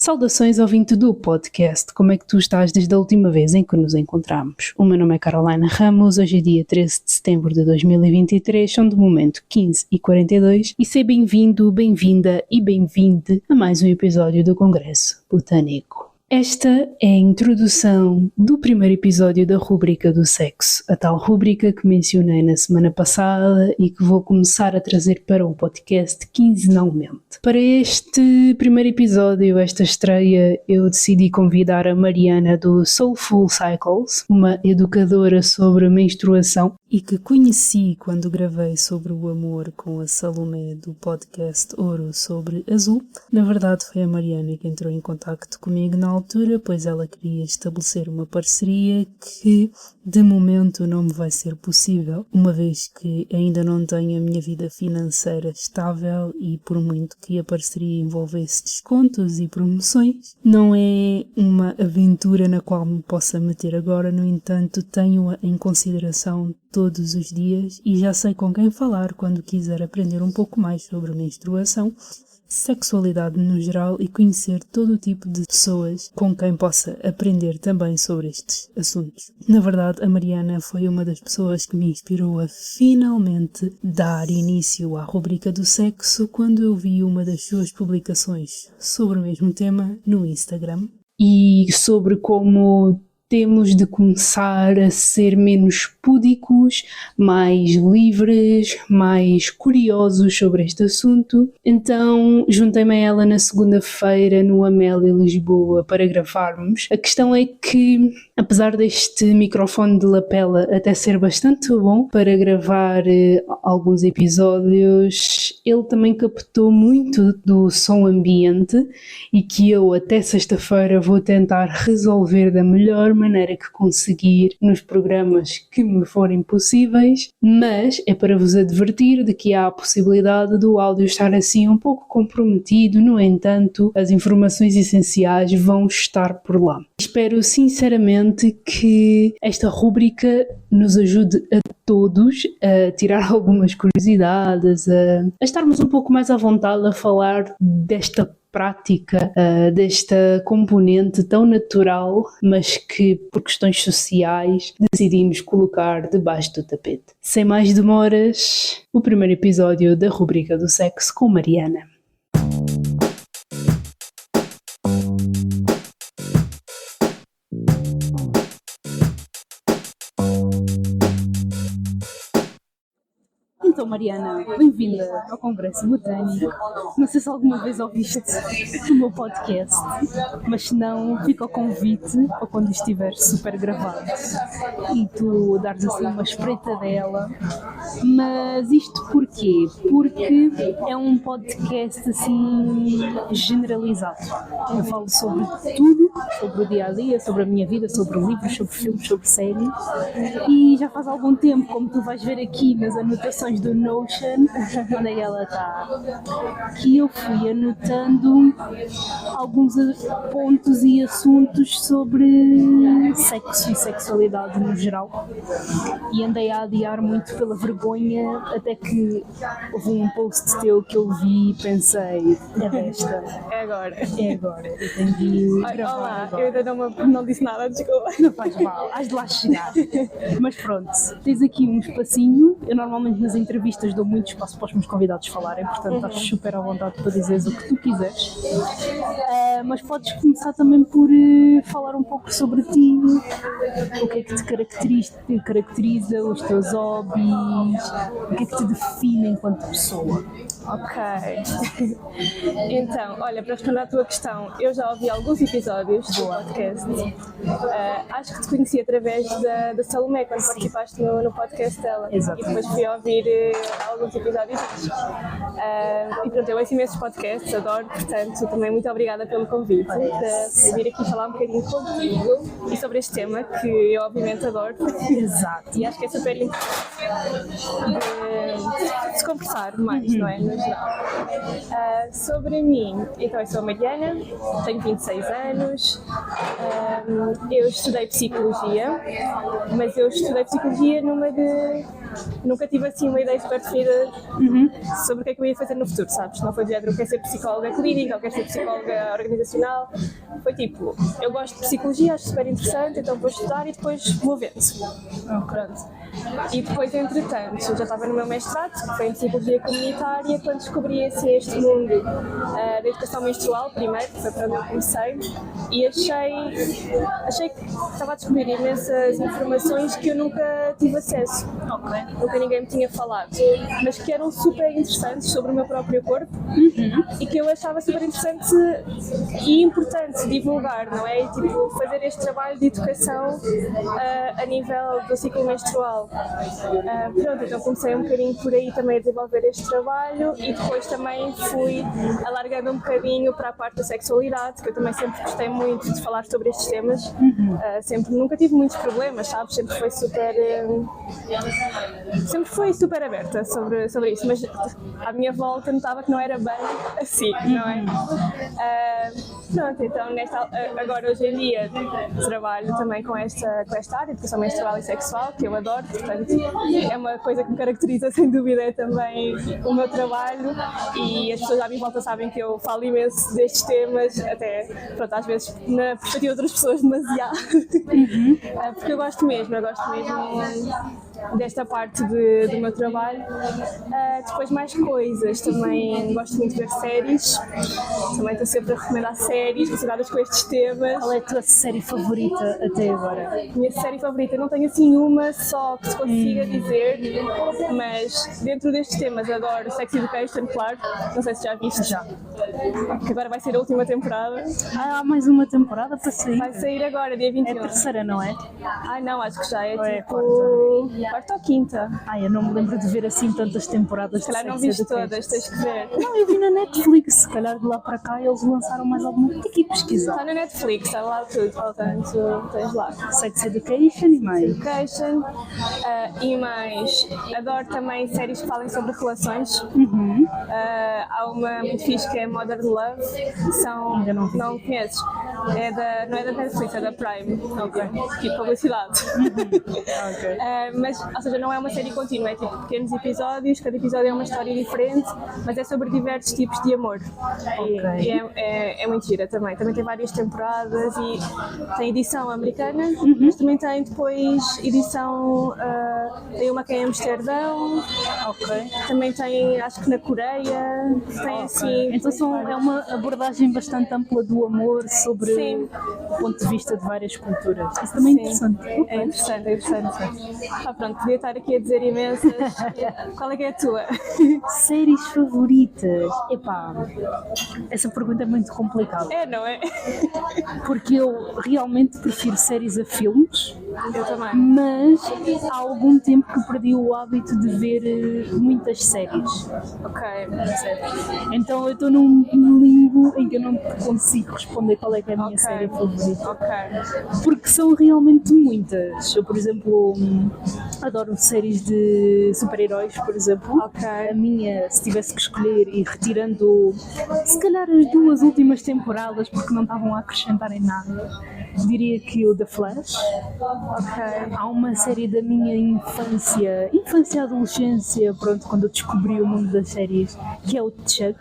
Saudações ouvinte do podcast, como é que tu estás desde a última vez em que nos encontramos? O meu nome é Carolina Ramos, hoje é dia 13 de setembro de 2023, são de momento 15h42 e seja bem-vindo, bem-vinda e bem-vinde a mais um episódio do Congresso Botânico. Esta é a introdução do primeiro episódio da rúbrica do sexo, a tal rúbrica que mencionei na semana passada e que vou começar a trazer para o podcast quinzenalmente. Para este primeiro episódio, esta estreia, eu decidi convidar a Mariana do Soulful Cycles, uma educadora sobre menstruação e que conheci quando gravei sobre o amor com a Salomé do podcast Ouro sobre Azul. Na verdade foi a Mariana que entrou em contacto comigo na altura, pois ela queria estabelecer uma parceria que de momento não me vai ser possível, uma vez que ainda não tenho a minha vida financeira estável e por muito que a parceria envolvesse descontos e promoções, não é uma aventura na qual me possa meter agora. No entanto, tenho-a em consideração todos os dias e já sei com quem falar quando quiser aprender um pouco mais sobre menstruação, sexualidade no geral e conhecer todo o tipo de pessoas com quem possa aprender também sobre estes assuntos. Na verdade, a Mariana foi uma das pessoas que me inspirou a finalmente dar início à rubrica do sexo quando eu vi uma das suas publicações sobre o mesmo tema no Instagram e sobre como temos de começar a ser menos púdicos, mais livres, mais curiosos sobre este assunto. Então juntei-me a ela na segunda-feira no Amélia Lisboa para gravarmos. A questão é que, apesar deste microfone de lapela até ser bastante bom para gravar alguns episódios, ele também captou muito do som ambiente e que eu até sexta-feira vou tentar resolver da melhor maneira que conseguir nos programas que me forem possíveis, mas é para vos advertir de que há a possibilidade do áudio estar assim um pouco comprometido. No entanto, as informações essenciais vão estar por lá. Espero sinceramente que esta rúbrica nos ajude a todos a tirar algumas curiosidades, a estarmos um pouco mais à vontade a falar desta prática, desta componente tão natural, mas que por questões sociais decidimos colocar debaixo do tapete. Sem mais demoras, o primeiro episódio da rubrica do sexo com Mariana. Então, Mariana, bem-vinda ao Congresso Botânico. Não sei se alguma vez ouviste o meu podcast, mas se não, fica o convite para quando estiver super gravado e tu dares assim uma espreitadela. Mas isto porquê? Porque é um podcast assim generalizado. Eu falo sobre tudo, sobre o dia-a-dia, sobre a minha vida, sobre livros, sobre filmes, sobre séries. E já faz algum tempo, como tu vais ver aqui nas anotações do Notion, onde é que ela está, que eu fui anotando alguns pontos e assuntos sobre sexo e sexualidade no geral, e andei a adiar muito pela vergonha, até que houve um post teu que eu vi e pensei, é desta, é agora, eu tenho de gravar. Olá, agora. eu ainda não disse nada, desculpa. Não faz mal, has de lá chegar. Mas pronto, tens aqui um espacinho. Eu normalmente nas entrevistas dou muito espaço para os meus convidados falarem, portanto estás super à vontade para dizeres o que tu quiseres. Mas podes começar também por falar um pouco sobre ti, o que é que te caracteriza, os teus hobbies, o que é que te define enquanto pessoa. Ok. Então, olha, para responder à tua questão, eu já ouvi alguns episódios do podcast. Acho que te conheci através da Salomé, quando participaste no podcast dela. Exatamente. E depois fui ouvir alguns episódios. E pronto, eu ouço imensos podcasts, adoro, portanto, também muito obrigada pelo convite para vir aqui falar um bocadinho contigo e sobre este tema que eu obviamente adoro. Exato. E acho que é super importante de se conversar mais, não é? No geral. Sobre mim, então eu sou a Mariana, tenho 26 anos, eu estudei Psicologia, mas eu estudei Psicologia numa de nunca tive assim uma ideia super definida sobre o que é que eu ia fazer no futuro, sabes? Não foi de género, quero ser psicóloga clínica ou quero ser psicóloga organizacional. Foi tipo, eu gosto de psicologia, acho super interessante, então vou estudar e depois vou vendo. Pronto. E depois, entretanto, eu já estava no meu mestrado, que foi em psicologia comunitária, quando descobri assim, este mundo da educação menstrual, primeiro, que foi para onde eu comecei, e achei que estava a descobrir imensas informações que eu nunca tive acesso, nunca ninguém me tinha falado, mas que eram super interessantes sobre o meu próprio corpo e que eu achava super interessante e importante divulgar, não é? E, tipo, fazer este trabalho de educação a nível do ciclo menstrual. Pronto, então comecei um bocadinho por aí também a desenvolver este trabalho e depois também fui alargando um bocadinho para a parte da sexualidade, que eu também sempre gostei muito de falar sobre estes temas. Nunca tive muitos problemas, sabes? Sempre foi super aberta sobre isso, mas à minha volta notava que não era bem assim, não é? Pronto, então agora hoje em dia trabalho também com esta área, educação menstrual e sexual, que eu adoro, portanto é uma coisa que me caracteriza sem dúvida também o meu trabalho, e as pessoas à minha volta sabem que eu falo imenso destes temas, até pronto, às vezes na perspectiva de outras pessoas demasiado, porque eu gosto mesmo desta parte do meu trabalho. Depois mais coisas, também gosto muito de ver séries, também estou sempre a recomendar séries relacionadas com estes temas. Qual é a tua série favorita até agora? Minha série favorita, não tenho assim uma só que se consiga dizer, mas dentro destes temas adoro Sex Education, claro, não sei se já viste. Já. Que agora vai ser a última temporada. Há mais uma temporada para sair? Vai sair agora, dia 21. É a terceira, não é? Não, acho que já é tipo... quarta ou quinta. Eu não me lembro de ver assim tantas temporadas. Se calhar não viste todas, tens que ver. Não, eu vi na Netflix, se calhar de lá para cá eles lançaram mais alguma. Tem que ir pesquisar. Está na Netflix, está lá tudo, portanto tens lá. Sex Education e mais. E mais, adoro também séries que falem sobre relações. Há uma muito fixe que é Modern Love, Ainda não conheces? Não é da Netflix, é da Prime. Tipo publicidade. Mas, ou seja, não é uma série contínua, é tipo pequenos episódios, cada episódio é uma história diferente, mas é sobre diversos tipos de amor. E é muito gira também. Também tem várias temporadas e tem edição americana, mas também tem depois edição, tem uma que é em Amsterdão, também tem, acho que na Coreia, tem assim... Então é uma abordagem bastante ampla do amor sobre o ponto de vista de várias culturas. Isso também é interessante. É interessante. Pronto, podia estar aqui a dizer imensas. Qual é que é a tua? Séries favoritas? Essa pergunta é muito complicada. Não é? Porque eu realmente prefiro séries a filmes. Eu também. Mas há algum tempo que perdi o hábito de ver muitas séries. Então eu estou num limbo em que eu não consigo responder qual é que é a minha série favorita. Porque são realmente muitas. Eu, por exemplo, adoro séries de super-heróis, por exemplo. A minha, se tivesse que escolher, e retirando se calhar as 2 últimas temporadas porque não estavam a acrescentar em nada, diria que o The Flash. Há uma série da minha infância e adolescência, pronto, quando eu descobri o mundo das séries, que é o Chuck,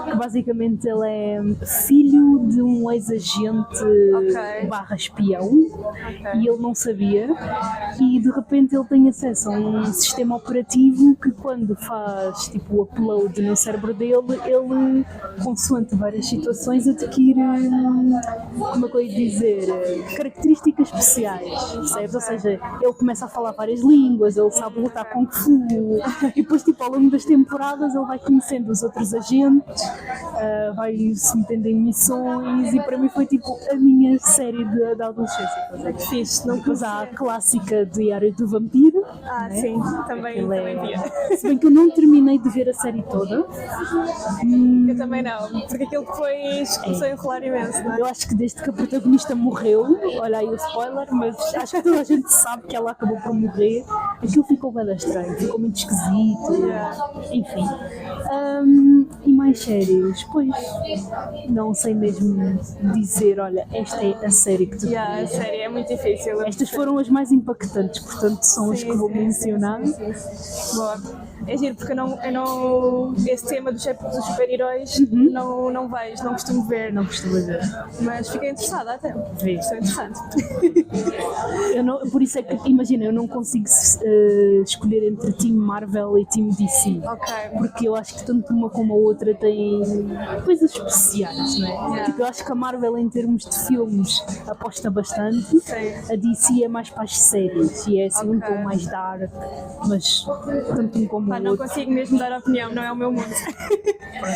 que basicamente ele é filho de um ex-agente barra espião, e ele não sabia, e de repente ele tem acesso a um sistema operativo que quando faz tipo o upload no cérebro dele, ele, consoante várias situações, adquire, como é que eu ia dizer, características especiais, percebes? Ou seja, ele começa a falar várias línguas, ele sabe lutar Kung Fu, e depois tipo ao longo das temporadas ele vai conhecendo os outros agentes, vai se metendo em missões, e para mim foi tipo a minha série da adolescência. Depois há a clássica Diário do Vampiro. Sim, também via. Se bem que eu não terminei de ver a série toda. Eu também não, porque aquilo depois começou a enrolar imenso, não é? Eu acho que desde que a protagonista morreu, olha aí o spoiler, mas acho que toda a gente sabe que ela acabou por morrer, aquilo ficou bem estranho, ficou muito esquisito, enfim. E mais sérios, pois não sei mesmo dizer, olha, esta é a série que tu A série é muito difícil. Estas foram as mais impactantes, portanto são as que vou mencionar. Boa. É giro, porque eu não esse tema dos super-heróis não vejo, não costumo ver. Não costumo ver. Mas fiquei interessada até. Estou interessante. Por isso é que, imagina, eu não consigo escolher entre Team Marvel e Team DC. Ok. Porque eu acho que tanto uma como a outra têm coisas especiais, não é? Yeah. Tipo, eu acho que a Marvel, em termos de filmes, aposta bastante. Sim. A DC é mais para as séries e é assim um tom mais dark, mas tanto um como o Não outro. consigo mesmo dar opinião, não é o meu mundo.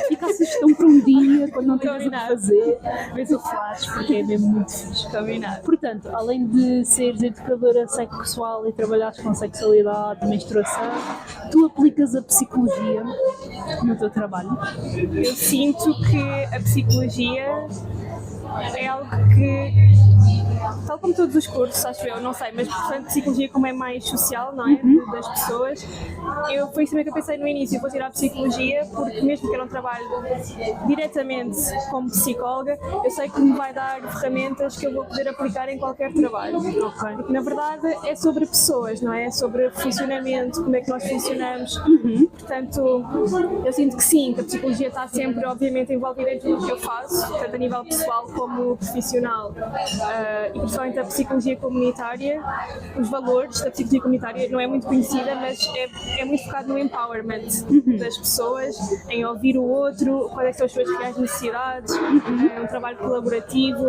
Fica a sugestão para um dia, quando não tens o que Combinado. fazer, vês o Flash, porque é mesmo muito fixe. Combinado. Portanto, além de seres educadora sexual e trabalhares com sexualidade, menstruação, tu aplicas a psicologia no teu trabalho? Eu sinto que a psicologia é algo que, tal como todos os cursos, acho eu, não sei, mas portanto psicologia como é mais social, não é? Das pessoas, foi isso também que eu pensei no início, eu vou tirar a psicologia porque mesmo que eu não trabalhe diretamente como psicóloga, eu sei que me vai dar ferramentas que eu vou poder aplicar em qualquer trabalho. Okay. Porque na verdade é sobre pessoas, não é? É sobre funcionamento, como é que nós funcionamos. Portanto, eu sinto que sim, que a psicologia está sempre obviamente envolvida em tudo o que eu faço, tanto a nível pessoal como profissional. E principalmente a psicologia comunitária, os valores da psicologia comunitária não é muito conhecida, mas é muito focado no empowerment das pessoas, em ouvir o outro, quais são as suas reais necessidades, é um trabalho colaborativo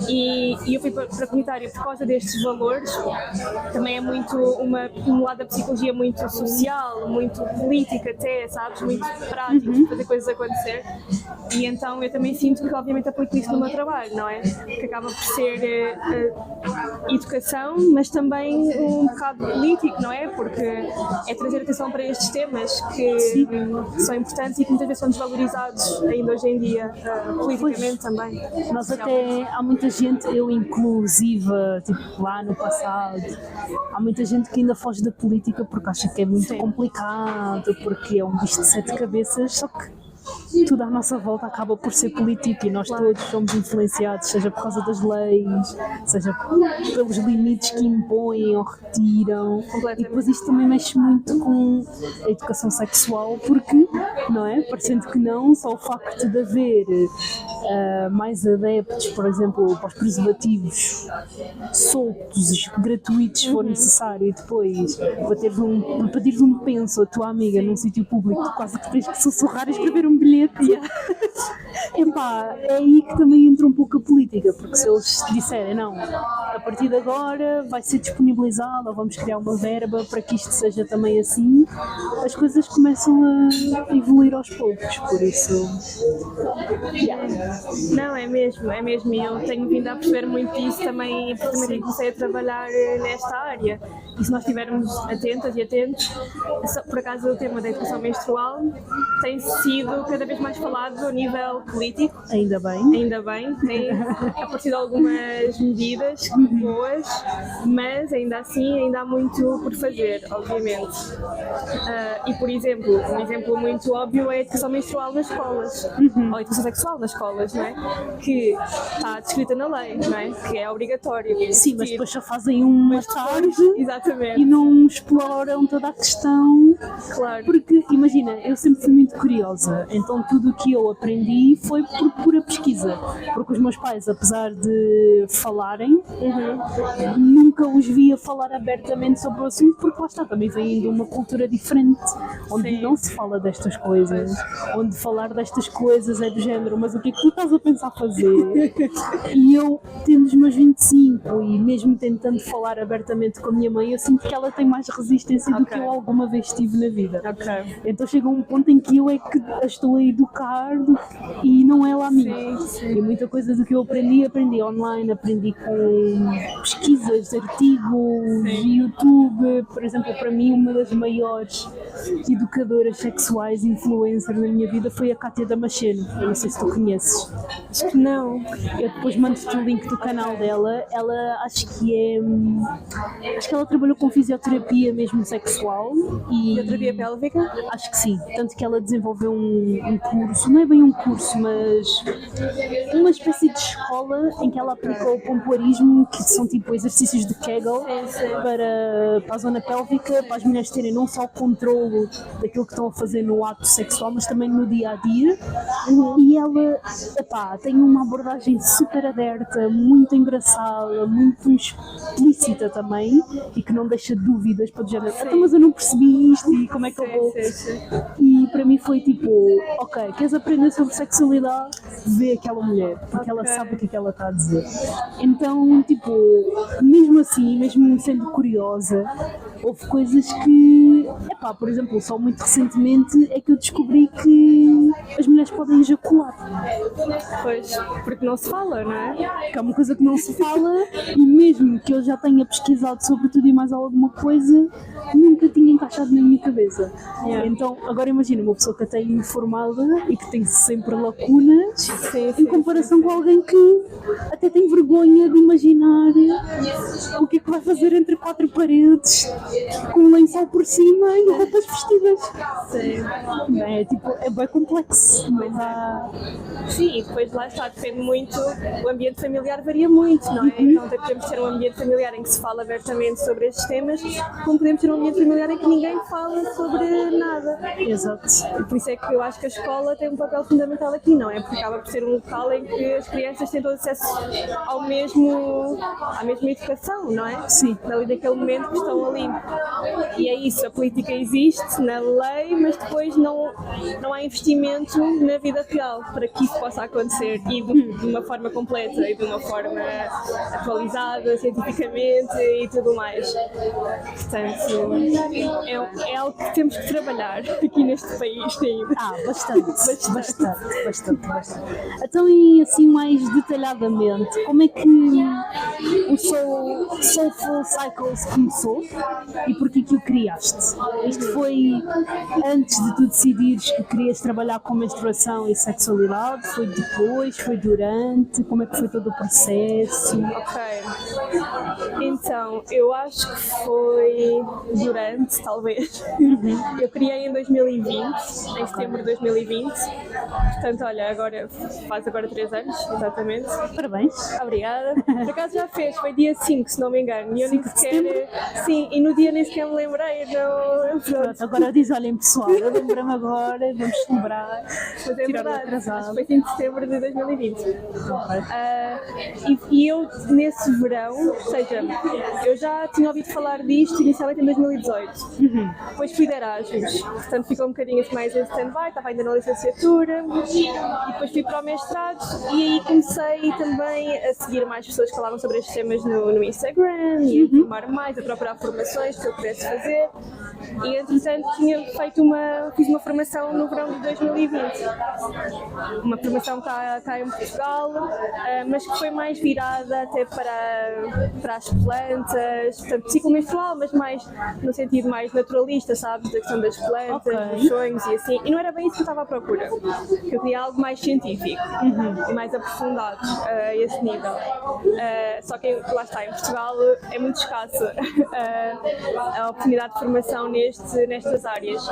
e eu fui para a comunitária por causa destes valores. Também é muito um lado da psicologia muito social, muito política até, sabes, muito prático, de fazer coisas acontecer, e então eu também sinto que obviamente aplico isso no meu trabalho, não é? Que acaba por ser educação, mas também um bocado político, não é? Porque é trazer atenção para estes temas que são importantes e que muitas vezes são desvalorizados ainda hoje em dia, politicamente também. Nós até, há muita gente, eu inclusiva, tipo lá no passado, há muita gente que ainda foge da política porque acha que é muito complicado, porque é um bicho de 7 cabeças, só que tudo à nossa volta acaba por ser político e nós todos somos influenciados, seja por causa das leis, seja pelos limites que impõem ou retiram. E depois isto também mexe muito com a educação sexual, porque, não é? Parecendo que não, só o facto de haver mais adeptos, por exemplo, para os preservativos soltos, gratuitos, se for necessário, e depois pedires um penso à tua amiga num sítio público, tu quase que tens que sussurrar e escrever um bilhete. Epá, é aí que também entra um pouco a política, porque se eles disserem não, a partir de agora vai ser disponibilizado ou vamos criar uma verba para que isto seja também assim, as coisas começam a evoluir aos poucos, por isso Não, é mesmo, e eu tenho vindo a perceber muito isso também, porque também comecei a trabalhar nesta área, e se nós estivermos atentas e atentos, por acaso o tema da educação menstrual tem sido cada vez mais falado a nível político. Ainda bem, tem aparecido algumas medidas boas, mas ainda assim ainda há muito por fazer, obviamente. E por exemplo, um exemplo muito óbvio é a educação menstrual nas escolas, ou a educação sexual nas escolas, não é? Que está descrita na lei, não é? Que é obrigatório. Sim, mas depois só fazem uma tarde exatamente. E não exploram toda a questão. Claro. Porque, imagina, eu sempre fui muito curiosa, então tudo o que eu aprendi foi por pura pesquisa, porque os meus pais, apesar de falarem, nunca os via falar abertamente sobre o assunto, porque lá está, também vem de uma cultura diferente, onde não se fala destas coisas, onde falar destas coisas é do género, mas o que é que tu estás a pensar fazer? E eu, tendo os meus 25 e mesmo tentando falar abertamente com a minha mãe, eu sinto que ela tem mais resistência do que eu alguma vez tive na vida. Então chega um ponto em que eu é que a estou a educar e não ela a mim. E muita coisa do que eu aprendi online, aprendi com pesquisas, artigos, YouTube. Por exemplo, para mim uma das maiores educadoras sexuais influencer na minha vida foi a Cátia Damasceno. Eu não sei se tu conheces. Acho que não. Eu depois mando-te o link do canal dela. Ela acho que ela trabalhou com fisioterapia mesmo sexual e E da terapia pélvica? acho que sim, tanto que ela desenvolveu um curso, não é bem um curso, mas uma espécie de escola em que ela aplicou o pompoarismo, que são tipo exercícios de Kegel para a zona pélvica, para as mulheres terem não só o controlo daquilo que estão a fazer no ato sexual, mas também no dia a dia. E ela, tem uma abordagem super aberta, muito engraçada, muito explícita também, e que não deixa dúvidas para dizer, mas eu não percebi isto e como é que eu vou. E para mim foi tipo, ok, queres aprender sobre sexualidade? Vê aquela mulher, porque ela sabe o que é que ela está a dizer. Então, tipo, mesmo assim, mesmo sendo curiosa, houve coisas que, por exemplo, só muito recentemente é que eu descobri que as mulheres podem ejacular. Pois, porque não se fala, não é? Que é uma coisa que não se fala, e mesmo que eu já tenha pesquisado sobre tudo e mais alguma coisa, nunca tinha encaixado na minha cabeça. Então, agora imagina uma pessoa que até é informada e que tem sempre lacunas, em comparação com alguém que até tem vergonha de imaginar o que é que vai fazer entre quatro paredes, com um lençol por cima e roupas vestidas. É bem complexo, mas Sim, e depois lá está, depende muito, o ambiente familiar varia muito, não é? Então até podemos ter um ambiente familiar em que se fala abertamente sobre estes temas, como podemos ter um ambiente familiar em que ninguém fala sobre nada. Exato. E por isso é que eu acho que a escola tem um papel fundamental aqui, não é? Porque acaba por ser um local em que as crianças têm todo acesso à mesma educação, não é? Sim. Ali naquele momento que estão ali. E é isso, a política existe na lei, mas depois não há investimento na vida real para que isso possa acontecer e de uma forma completa e de uma forma atualizada, cientificamente e tudo mais. Portanto, é algo que temos que trabalhar aqui neste país ainda. Bastante. Então, e assim mais detalhadamente, como é que o Soulful Cycles começou e porquê que o criaste? Isto foi antes de tu decidires que querias trabalhar com menstruação e sexualidade? Foi depois? Foi durante? Como é que foi todo o processo? Ok. Então, eu acho que foi durante, talvez. Eu criei em 2020, em setembro de 2020. Portanto, olha, faz agora 3 anos, exatamente. Parabéns. Obrigada. Por acaso já fez, foi dia 5, se não me engano. E eu nem sequer. Sim, e no dia nem sequer me lembrei. Pronto, agora diz, olhem pessoal, eu lembro-me agora, vamos celebrar. Mas é verdade, acho que foi 5 de setembro de 2020. E eu, nesse verão, ou seja, eu já tinha ouvido falar disto inicialmente em 2018. Depois fui de Erasmus, portanto ficou um bocadinho assim mais em stand-by, estava ainda na licenciatura. E depois fui para o mestrado e aí comecei também a seguir mais pessoas que falavam sobre estes temas no Instagram e a informar mais, a procurar formações que eu pudesse fazer. E entretanto fiz uma formação no verão de 2020. Uma formação cá em Portugal, mas que foi mais virada até para as plantas, portanto ciclo menstrual, mas mais no sentido mais naturalista, sabes, da questão das plantas, dos sonhos e assim. E não era bem isso que eu estava à procura. Eu queria algo mais científico e mais aprofundado a esse nível. Só que lá está, em Portugal é muito escassa a oportunidade de formação nestas áreas.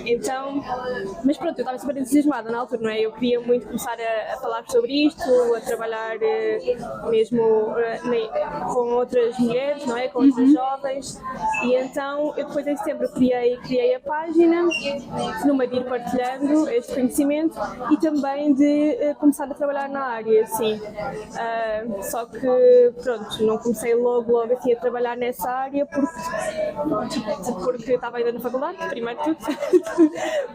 Então, mas pronto, eu estava super entusiasmada na altura, não é? Eu queria muito começar a falar sobre isto, a trabalhar mesmo com outras mulheres, não é? Com outras jovens. E então, eu depois em setembro criei a página, numa de ir partilhando este conhecimento e também de começar a trabalhar na área, sim. Só que, pronto, não comecei logo assim a trabalhar nessa área porque estava ainda na faculdade, primeiro de tudo.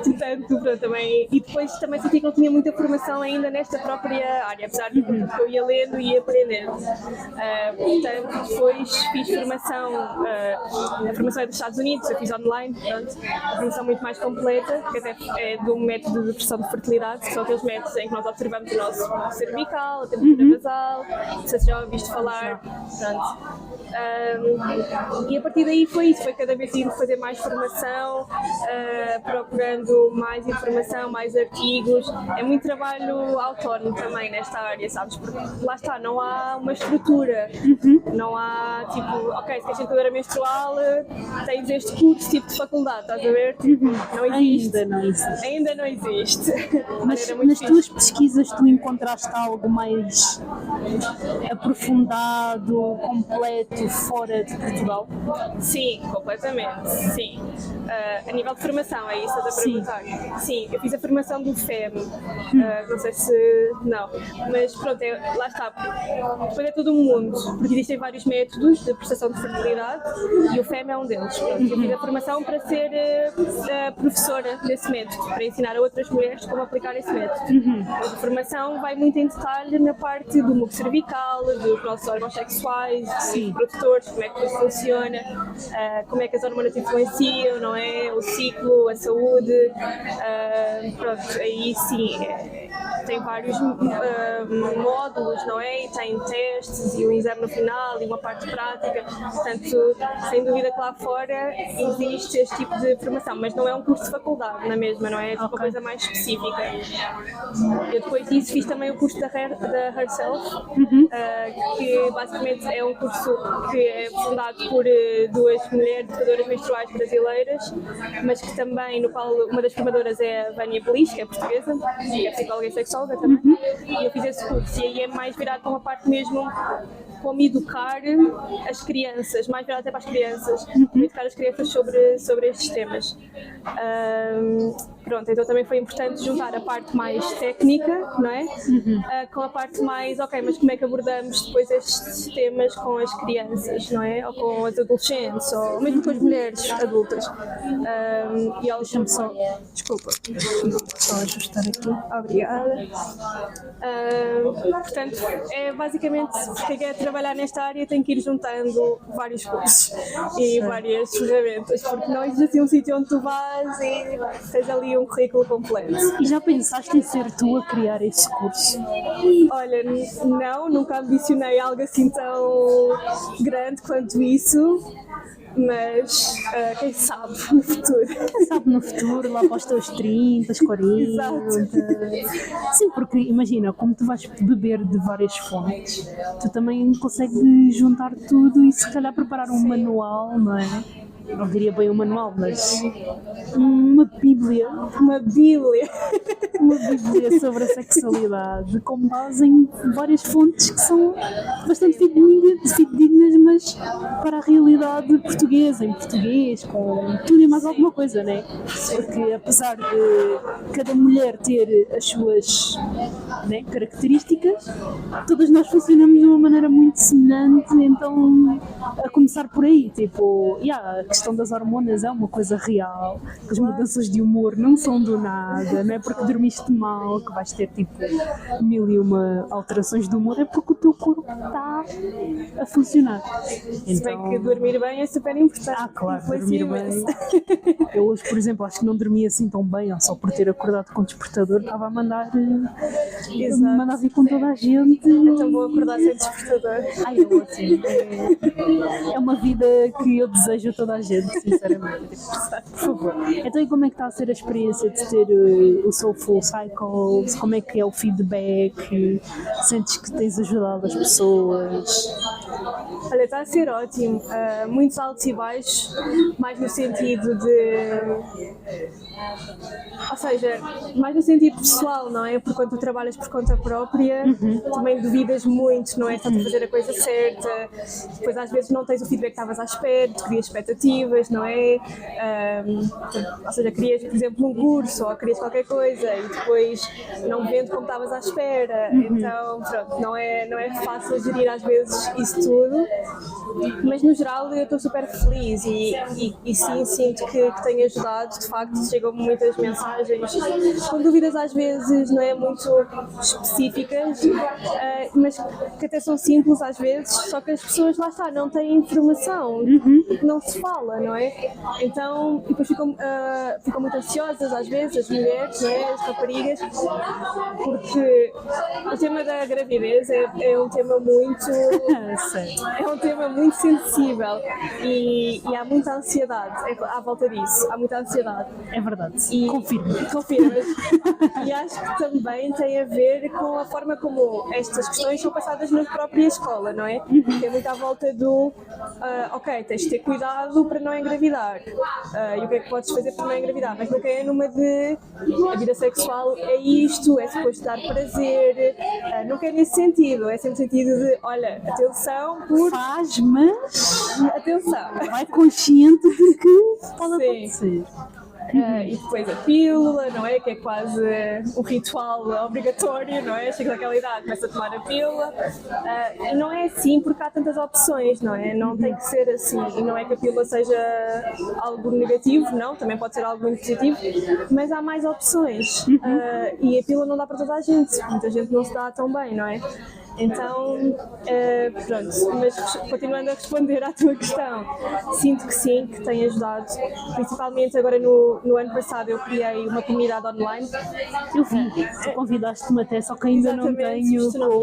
Portanto, pronto, também. E depois também senti que não tinha muita formação ainda nesta própria área, apesar de que eu ia lendo e ia aprendendo. Portanto, depois fiz formação, a formação é dos Estados Unidos, eu fiz online, portanto, a formação muito mais completa, que até é do método de pressão de fertilidade, que são aqueles métodos em que nós observamos o nosso cervical, a temperatura basal, não sei se já ouviste falar, pronto. E a partir daí foi isso, foi cada vez ir fazer mais mais formação, procurando mais informação, mais artigos. É muito trabalho autónomo também nesta área, sabes? Porque lá está, não há uma estrutura, não há tipo, ok, se queres educadora menstrual, tens este curso tipo de faculdade, estás a ver? Tipo, não existe. Ainda não existe. Mas nas tuas pesquisas tu encontraste algo mais aprofundado, completo, fora de Portugal? Sim, completamente, sim. A nível de formação, é isso que estás a perguntar? Sim, eu fiz a formação do FEM, não sei se... não, mas pronto, lá está, depois é todo um mundo, porque existem vários métodos de prestação de fertilidade e o FEM é um deles. Pronto, eu fiz a formação para ser professora desse método, para ensinar a outras mulheres como aplicar esse método. Mas a formação vai muito em detalhe na parte do muco cervical, dos nossos órgãos sexuais, dos reprodutores, como é que isso funciona, como é que as hormonas influenciam, não é? O ciclo, a saúde, pronto, aí sim, tem vários módulos, não é? E tem testes e um exame no final e uma parte prática, portanto, sem dúvida que lá fora existe este tipo de formação, mas não é um curso de faculdade, na mesma, não é? É uma coisa mais específica. Eu depois disso fiz também o curso da Herself, que basicamente é um curso que é fundado por duas mulheres educadoras menstruais brasileiras, mas que também, no qual uma das formadoras é a Vânia Belis, que é portuguesa, e é psicóloga e sexóloga também, e eu fiz esse curso, e aí é mais virado para uma parte mesmo como educar as crianças, mais virado até para as crianças, como educar as crianças sobre estes temas. Pronto, então também foi importante juntar a parte mais técnica, não é? Com a parte mais, ok, mas como é que abordamos depois estes temas com as crianças, não é? Ou com as adolescentes, ou mesmo com as mulheres adultas. E elas... Deixa-me só... Desculpa. Só ajustar aqui. Obrigada. Portanto, é basicamente, quem quer trabalhar nesta área tem que ir juntando vários cursos e várias ferramentas, porque não existe assim um sítio onde tu vais e tens ali um currículo completo. E já pensaste em ser tu a criar esse curso? Olha, não, nunca ambicionei algo assim tão grande quanto isso, mas quem sabe no futuro. Quem sabe no futuro, lá para os teus 30, 40. Exato. Sim, porque imagina, como tu vais beber de várias fontes, tu também consegues juntar tudo e se calhar preparar um manual, não é? Não diria bem um manual, mas uma bíblia. Uma bíblia sobre a sexualidade, com base em várias fontes que são bastante fidedignas, mas para a realidade portuguesa, em português, com tudo e mais alguma coisa, né? Porque apesar de cada mulher ter as suas, né, características, todas nós funcionamos de uma maneira muito semelhante, então a começar por aí, tipo, a questão das hormonas é uma coisa real, as mudanças de humor não são do nada, não é porque dormiste mal que vais ter tipo 1001 alterações de humor, é porque o teu corpo está a funcionar. Se bem que dormir bem é super importante. Claro, dormir bem. Eu hoje, por exemplo, acho que não dormi assim tão bem, só por ter acordado com o despertador, estava a mandar vir com toda a gente. Então vou acordar sem despertador. É ótimo. É uma vida que eu desejo a toda a gente, sinceramente. Por favor. Então, e como é que está a ser a experiência de ter o Soulful Cycles? Como é que é o feedback? Sentes que tens ajudado as pessoas? Olha, está a ser ótimo. Muitos altos e baixos, mais no sentido de... Ou seja, mais no sentido pessoal, não é? Porque quando tu trabalhas por conta própria, também duvidas muito, não é? Estás a fazer a coisa certa, depois às vezes não tens o feedback que estavas à espera, tu crias expectativas, não é? Ou seja, querias, por exemplo, um curso ou querias qualquer coisa e depois não vendo como estavas à espera, então pronto, não é fácil gerir às vezes isso tudo, mas no geral eu estou super feliz e sim, sinto que tenho ajudado, de facto chegam-me muitas mensagens com dúvidas às vezes, não é, muito específicas, mas que até são simples às vezes, só que as pessoas lá está, não têm informação, não se fala, fala, não é? Então, e depois ficam muito ansiosas às vezes, as mulheres, não é? As raparigas, porque o tema da gravidez é um tema muito é um tema muito sensível e há muita ansiedade à volta disso, há muita ansiedade. É verdade, Confirmas. E acho que também tem a ver com a forma como estas questões são passadas na própria escola, não é? Tem muito à volta do ok, tens de ter cuidado para não engravidar. E o que é que podes fazer para não engravidar? Mas nunca é numa de a vida sexual é isto, é suposto dar prazer, nunca é nesse sentido, é sempre no sentido de, olha, atenção, faz, mas atenção. Vai consciente de que pode acontecer. E depois a pílula, não é? Que é quase um ritual obrigatório, não é? Chega naquela idade, começa a tomar a pílula. E não é assim porque há tantas opções, não é? Não tem que ser assim. E não é que a pílula seja algo negativo, não, também pode ser algo muito positivo, mas há mais opções. E a pílula não dá para toda a gente, muita gente não se dá tão bem, não é? Então, pronto, mas continuando a responder à tua questão, sinto que sim, que tem ajudado, principalmente agora no ano passado eu criei uma comunidade online. Eu vi, tu convidaste-me até, só que ainda não tenho como,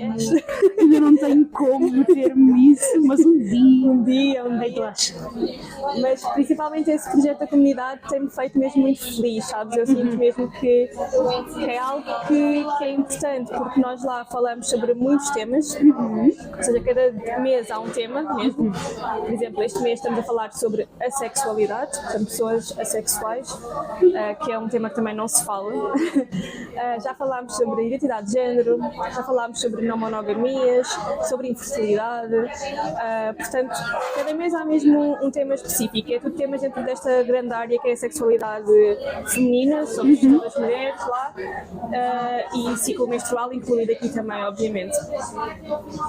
ainda não tenho como meter-me nisso, mas um dia. Mas principalmente esse projeto da comunidade tem-me feito mesmo muito feliz, sabes? Eu sinto mesmo que é algo que é importante, porque nós lá falamos sobre muitos temas, ou seja, cada mês há um tema mesmo. Por exemplo, este mês estamos a falar sobre a sexualidade, portanto, pessoas assexuais, que é um tema que também não se fala. Já falámos sobre identidade de género, já falámos sobre não monogamias, sobre infertilidade, portanto, cada mês há mesmo um tema específico, é tudo temas dentro desta grande área que é a sexualidade feminina, sobre as das mulheres lá, e ciclo menstrual incluído aqui também, obviamente.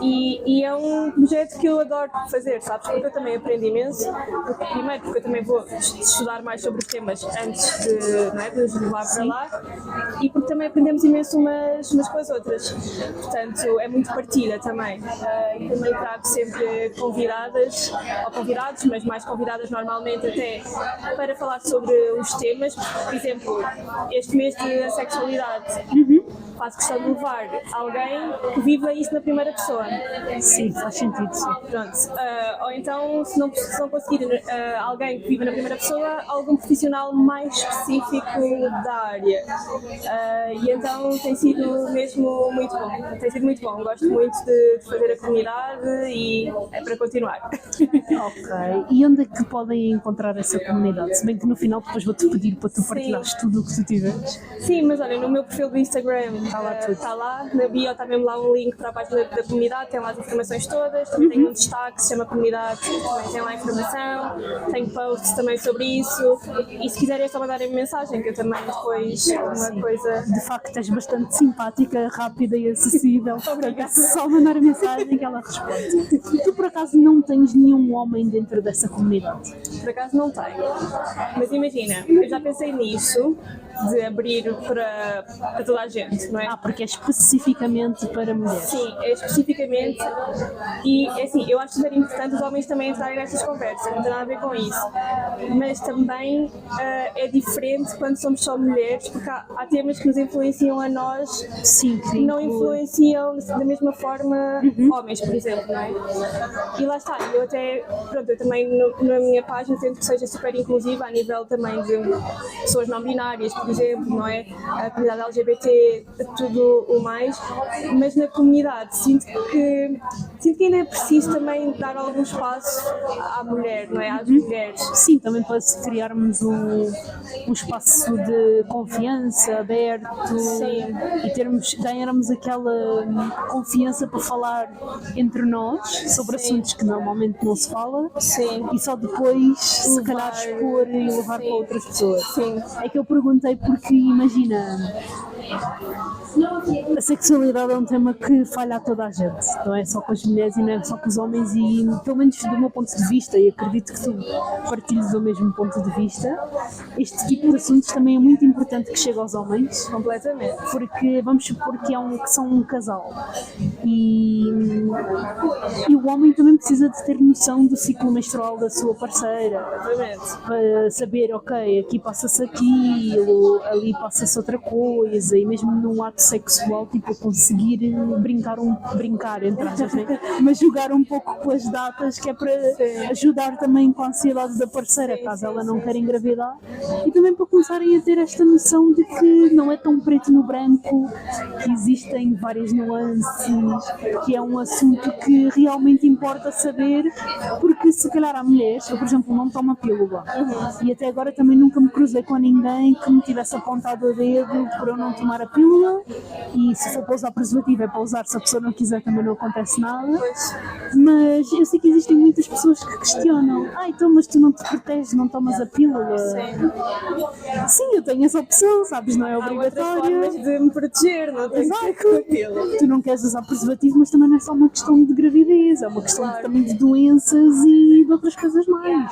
E é um projeto que eu adoro fazer, sabes? Porque eu também aprendo imenso. Primeiro, porque eu também vou estudar mais sobre os temas antes de nos levar para lá. E porque também aprendemos imenso umas com as outras. Portanto, é muito partilha também. E também trago sempre convidadas, ou convidados, mas mais convidadas normalmente até, para falar sobre os temas. Por exemplo, este mês de sexualidade. Faço questão de levar alguém que viva isso na primeira pessoa. Sim, faz sentido, sim. Pronto. Ou então, se não conseguir alguém que viva na primeira pessoa, algum profissional mais específico da área. E então tem sido mesmo muito bom. Tem sido muito bom. Gosto muito de fazer a comunidade e é para continuar. Ok. E onde é que podem encontrar essa comunidade? Se bem que no final depois vou-te pedir para tu partilhares tudo o que tu tiveres. Sim, mas olha, no meu perfil do Instagram está lá, na bio está mesmo lá um link para a página da comunidade, tem lá as informações todas, também tem um destaque que se chama comunidade, também tem lá a informação, tem posts também sobre isso, e se quiserem é só mandarem mensagem, que eu também depois alguma coisa... De facto és bastante simpática, rápida e acessível. Obrigada. Só mandar a mensagem que ela responde. Tu por acaso não tens nenhum homem dentro dessa comunidade? Por acaso não tenho, mas imagina, eu já pensei nisso, de abrir para toda a gente, não é? Porque é especificamente para mulheres. Sim, é especificamente, e é assim, eu acho super importante os homens também entrarem nestas conversas, não tem nada a ver com isso, mas também é diferente quando somos só mulheres, porque há temas que nos influenciam a nós. Sim, que não influenciam da mesma forma homens, por exemplo, não é? E lá está, eu também na minha página tento que seja super inclusiva a nível também de pessoas não binárias, por exemplo, não é? A comunidade LGBT, tudo o mais, mas na comunidade sinto que ainda é preciso também dar algum espaço à mulher, não é? Às mulheres. Sim, também para criarmos um espaço de confiança aberto. Sim. E ganharmos aquela confiança para falar entre nós sobre assuntos que normalmente não se fala. Sim. E só depois se calhar expor e levar para outras pessoas. Sim. É que eu perguntei porque imagina, a sexualidade é um tema que falha a toda a gente, não é só com as mulheres e não é só com os homens, e pelo menos do meu ponto de vista, e acredito que tu partilhes o mesmo ponto de vista, este tipo de assuntos também é muito importante que chegue aos homens, Completamente. porque vamos supor que são um casal e o homem também precisa de ter noção do ciclo menstrual da sua parceira, Exatamente. para saber, ok, aqui passa-se aquilo, ali passa-se outra coisa, e mesmo num ato sexual, tipo, conseguir brincar entre aspas, né? Mas jogar um pouco com as datas, que é para ajudar também com a ansiedade da parceira, caso ela não queira engravidar, e também para começarem a ter esta noção de que não é tão preto no branco, que existem várias nuances, que é um assunto que realmente importa saber, porque se calhar há mulheres, eu por exemplo não tomo a pílula, e até agora também nunca me cruzei com ninguém que me tivesse apontado o dedo por eu não tomar a pílula, e se for para usar preservativo é para usar, se a pessoa não quiser também não acontece nada, mas eu sei que existem muitas pessoas que questionam, então mas tu não te proteges, não tomas a pílula? Sim, eu tenho essa opção, sabes, não é obrigatório. Há outras formas de me proteger, não tem que ser com a pílula. Tu não queres usar preservativo, mas também não é só uma questão de gravidez, é uma questão também de doenças e de outras coisas mais.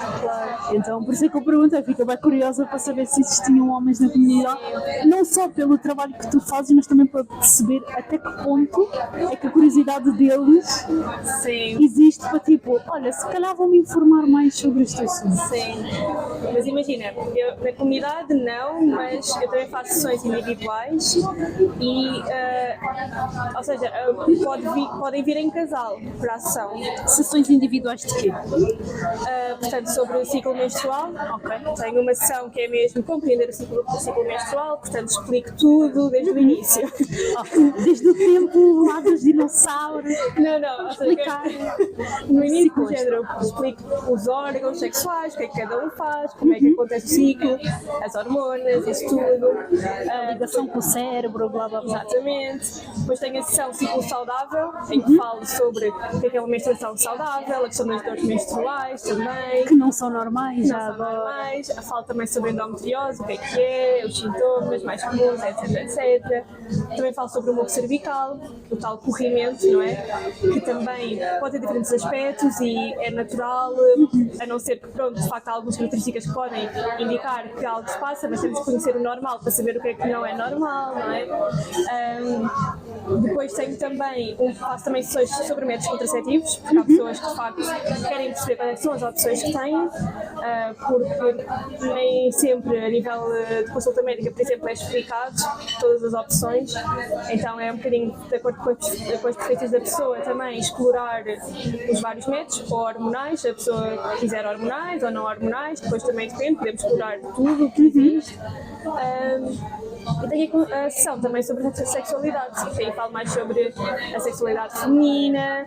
Então, por isso é que eu perguntei, fico bem curiosa para saber se existiam homens na comunidade, não só pelo trabalho que tu fazes, mas também para perceber até que ponto é que a curiosidade deles existe para tipo, olha, se calhar vou-me informar mais sobre este assunto. Sim, mas imagina, eu, na comunidade não, mas eu também faço sessões individuais e, ou seja, podem vir em casal para a sessão. Sessões individuais de quê? Portanto, sobre o ciclo menstrual, tenho uma sessão que é mesmo compreender o ciclo menstrual, portanto explico tudo desde o início. Desde o tempo lá dos dinossauros. Não, explicar. No início do género eu explico os órgãos sexuais, o que é que cada um faz, como é que acontece o ciclo, as hormonas, isso tudo. A ligação com o cérebro, blá blá blá. Exatamente. Depois tenho a sessão ciclo saudável, em que falo sobre o que é uma menstruação saudável, a questão das dores menstruais também. Que não são normais, já Não são normais. Falo também sobre endometriose, o que é, os sintomas mais comuns, etc. Também falo sobre o muco cervical, o tal corrimento, não é? Que também pode ter diferentes aspectos e é natural, a não ser que, pronto, de facto há algumas características que podem indicar que algo se passa, mas temos que conhecer o normal para saber o que é que não é normal, não é? Depois tenho também, faço também sessões sobre métodos contraceptivos, porque há pessoas que de facto querem perceber quais são as opções que têm, porque nem sempre a nível de consulta médica, por exemplo, é explicado todas as opções, então é um bocadinho de acordo com as preferências da pessoa também explorar os vários métodos, ou hormonais, se a pessoa quiser hormonais ou não hormonais, depois também depende, podemos explorar tudo o que existe. E tenho a sessão também sobre a sexualidade, que aí falo mais sobre a sexualidade feminina,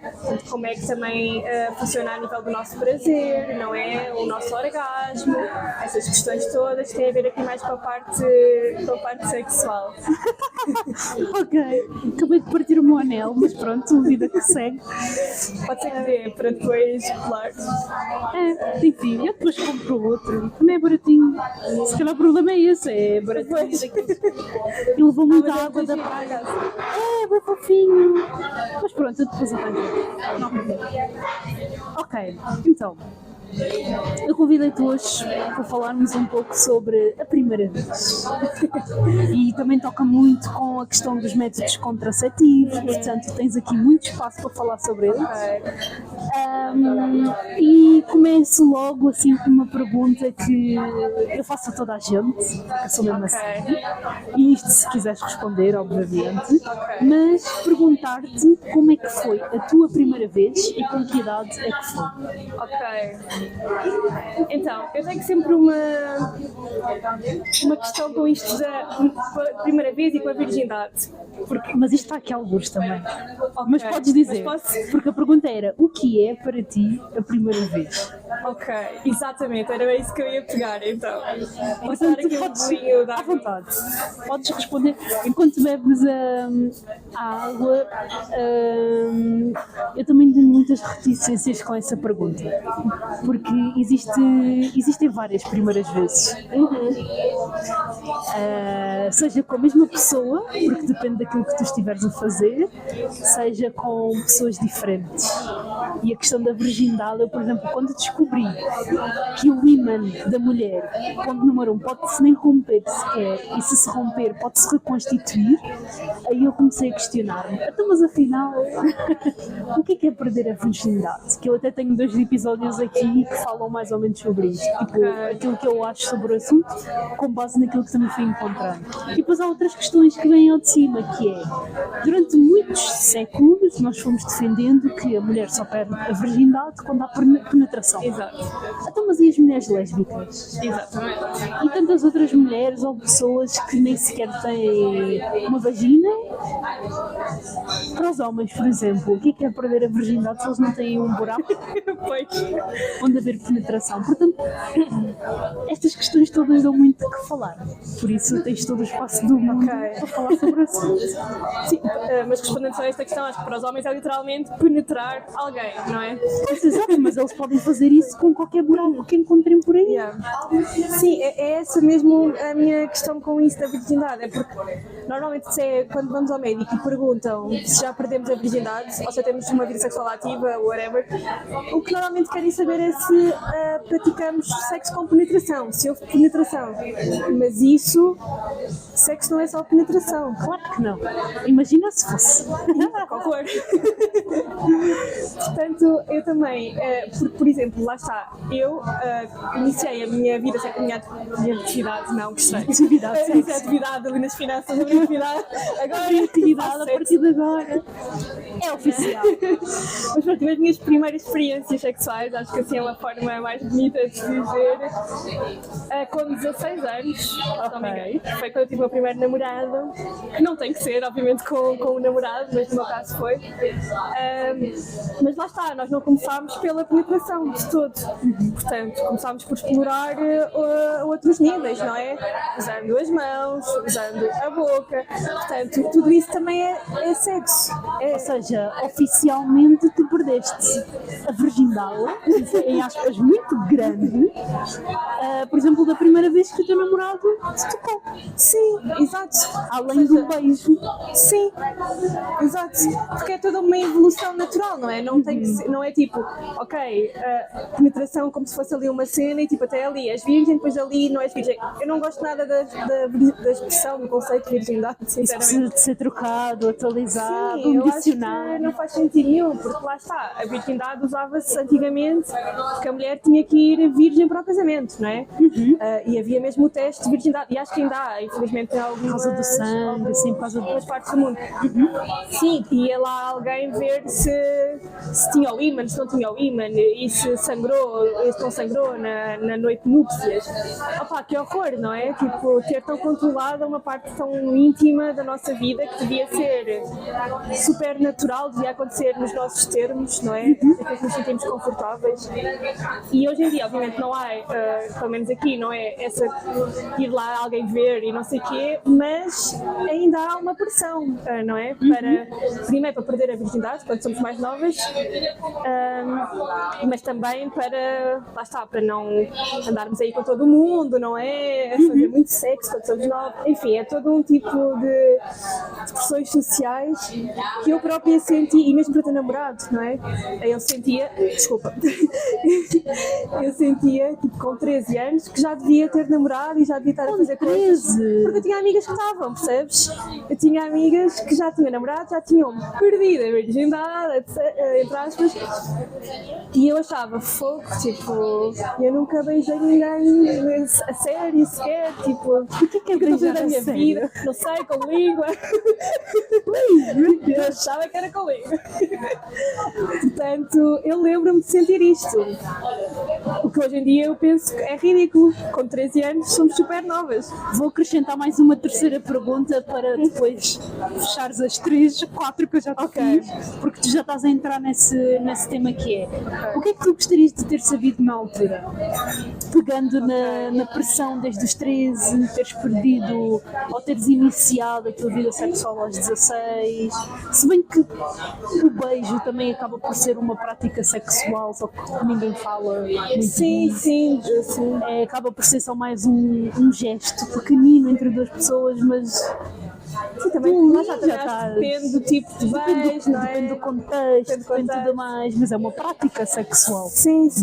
como é que também funciona a nível do nosso prazer, não é? O nosso orgasmo, essas questões todas têm a ver aqui mais com a parte sexual. Ok, acabei de partir o meu anel, mas pronto, vida que segue. Pode ser que dê para depois colar. Enfim, eu depois compro outro, também é baratinho. Se calhar o problema é esse, é baratinho. E levou muita água da praia. É, bem fofinho. Mas pronto, eu depois arranjo. Ok, então. Eu convidei-te hoje para falarmos um pouco sobre a primeira vez. E também toca muito com a questão dos métodos contraceptivos, portanto tens aqui muito espaço para falar sobre eles. E começo logo assim com uma pergunta que eu faço a toda a gente, porque eu sou mesmo assim. E isto se quiseres responder, obviamente. Mas perguntar-te como é que foi a tua primeira vez e com que idade é que foi. Ok. Então, eu tenho sempre uma questão com isto da primeira vez e com a virgindade. Mas isto está aqui a alguns também. Mas podes dizer, porque a pergunta era, o que é para ti a primeira vez? Ok, exatamente, era isso que eu ia pegar, então. Portanto, à vontade. Podes responder. Enquanto bebes a água, eu também tenho muitas reticências com essa pergunta. Porque existem várias primeiras vezes. seja com a mesma pessoa, porque depende daquilo que tu estiveres a fazer, seja com pessoas diferentes. E a questão da virgindade, eu, por exemplo, quando descobri que o ímã da mulher, ponto número 1, pode-se nem romper sequer, e se romper pode-se reconstituir, aí eu comecei a questionar-me, então, mas afinal, o que é perder a virgindade? Que eu até tenho 2 episódios aqui que falam mais ou menos sobre isto, tipo, aquilo que eu acho sobre o assunto, com base naquilo que também fui encontrando. E depois há outras questões que vêm ao de cima, que é, durante muitos séculos nós fomos defendendo que a mulher só perde a virgindade quando há penetração. Exato. Então, mas e as mulheres lésbicas? Exatamente. E tantas outras mulheres ou pessoas que nem sequer têm uma vagina? Para os homens, por exemplo, o que é perder a virgindade se eles não têm um buraco Pois. onde haver penetração? Portanto, estas questões todas dão muito que falar. Por isso tens todo o espaço do mundo para falar sobre o assunto. Sim, mas respondendo só a esta questão, acho que para os homens é literalmente penetrar alguém, não é? Exato, mas eles podem fazer isso com qualquer buraco que encontrem por aí. Yeah. Sim, é essa mesmo a minha questão com isso da virgindade, é porque normalmente quando vamos ao médico e perguntam se já perdemos a virgindade ou se já temos uma vida sexual ativa, whatever, o que normalmente querem saber é se praticamos sexo com penetração, se houve penetração. Mas isso, sexo não é só penetração. Claro que não. Imagina se fosse. Horror. Portanto, eu também, por exemplo, lá está, eu iniciei a minha vida, a minha atividade, não, que estranho. Atividade ali nas finanças, a minha atividade, agora a atividade a partir de agora é oficial. Mas pronto, tive as minhas primeiras experiências sexuais, acho que assim é uma forma mais bonita de dizer, com 16 anos, não me engano. Foi quando eu tive o meu primeiro namorado, que não tem que ser, obviamente, com um namorado, mas no meu caso foi. Mas lá está, nós não começámos pela penetração de todo. Portanto, começámos por explorar outros níveis, não é? Usando as mãos, usando a boca. Portanto, tudo isso também é sexo. Ou seja, oficialmente tu perdeste a virgindade, em aspas muito grande, por exemplo, da primeira vez que o teu namorado te tocou. Sim, exato. Além do beijo. Sim, exato. Porque é toda uma evolução natural, não é? Não, tem que ser, não é tipo, ok, penetração como se fosse ali uma cena e tipo até ali és virgem, depois ali não és virgem. Eu não gosto nada da expressão, do conceito de virgindade, sinceramente. De ser trocado, atualizado, sim, condicionado. Eu acho que não faz sentido nenhum, porque lá está, a virgindade usava-se antigamente porque a mulher tinha que ir virgem para o casamento, não é? E havia mesmo o teste de virgindade, e acho que ainda há, infelizmente, em algumas... Por causa do sangue, assim, por causa de algumas partes do mundo. Sim, e ia lá alguém ver se tinha o ímã, se não tinha o ímã, e se sangrou, se não sangrou na noite de núpcias. Opá, que horror, não é? Tipo, ter tão controlada uma parte tão íntima da nossa vida que devia ser super natural, devia acontecer nos nossos termos, não é? Que nos sentimos confortáveis. E hoje em dia, obviamente, não há, pelo menos aqui, não é essa ir lá alguém ver e não sei o quê, mas ainda há uma pressão, não é? Primeiro para perder a virgindade, quando somos mais novas, mas também lá está, para não andarmos aí com todo o mundo, não é? A fazer muito sexo quando somos novos, enfim, é todo um tipo de pressões sociais que eu própria senti, e mesmo para ter namorado, não é? Eu sentia, tipo, com 13 anos, que já devia ter namorado e já devia estar a fazer coisas, porque eu tinha amigas que estavam, percebes? Eu tinha amigas que já tinham namorado, já tinham perdido a virgindade, entre aspas, e eu achava fogo, tipo, eu nunca beijei ninguém a sério sequer, tipo, o que é beijar da minha vida? Não sei, com língua. Eu achava que era com língua. Portanto, eu lembro-me de sentir isto. O que hoje em dia eu penso que é ridículo. Com 13 anos somos super novas. Vou acrescentar mais uma terceira pergunta para depois fechares as 4 que eu já te fiz, porque tu já estás a entrar nesse tema que é. O que é que tu gostarias de ter sabido na altura? Pegando na pressão desde os 13, teres perdido ou teres iniciado a tua vida sexual aos 16, se bem que o beijo também acaba por ser uma prática sexual, só que ninguém fala Sim. Acaba por ser só mais um gesto pequenino entre duas pessoas, mas Sim, também, lá já depende do tipo de beijo, não é? Depende do contexto, depende de tudo mais, mas é uma prática sexual. Sim. De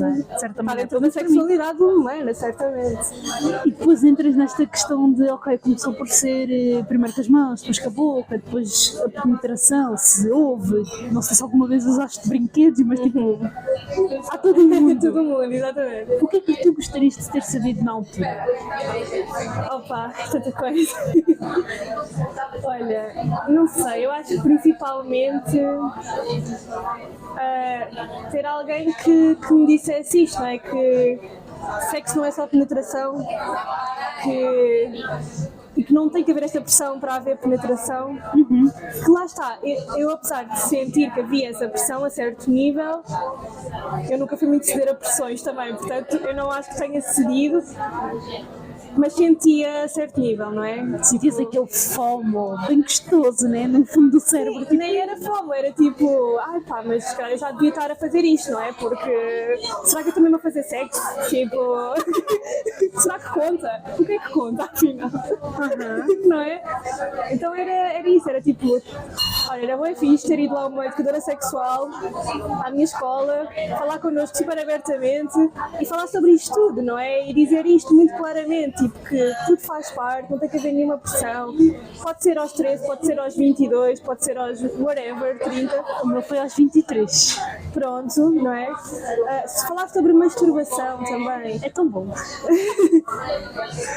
certa maneira. Toda a sexualidade humana, certamente. E depois entras nesta questão de, ok, começou por ser primeiro com as mãos, depois com a boca, depois a penetração, se houve, não sei se alguma vez usaste brinquedos, mas tipo, há todo o mundo. Todo mundo, exatamente. O que é que tu gostarias de ter sabido na altura? Opa, tanta coisa. Olha, não sei, eu acho que principalmente ter alguém que me dissesse isto, não é? Que sexo não é só penetração, e que não tem que haver esta pressão para haver penetração, que lá está, eu apesar de sentir que havia essa pressão a certo nível, eu nunca fui muito ceder a pressões também, portanto eu não acho que tenha cedido, mas sentia a certo nível, não é? Sentias aquele FOMO bem gostoso, né? No fundo do cérebro. Sim, nem era FOMO, era tipo, ai pá, mas se calhar eu já devia estar a fazer isto, não é? Porque será que eu também vou fazer sexo? Tipo, será que conta? O que é que conta, afinal? Não é? Então era isso, era tipo, olha, era bem fixe ter ido lá uma educadora sexual à minha escola, falar connosco super abertamente e falar sobre isto tudo, não é? E dizer isto muito claramente, tipo, que tudo faz parte, não tem que haver nenhuma pressão, pode ser aos 13, pode ser aos 22, pode ser aos whatever, 30. O meu foi aos 23. Pronto, não é? Se falar sobre masturbação também, É tão bom.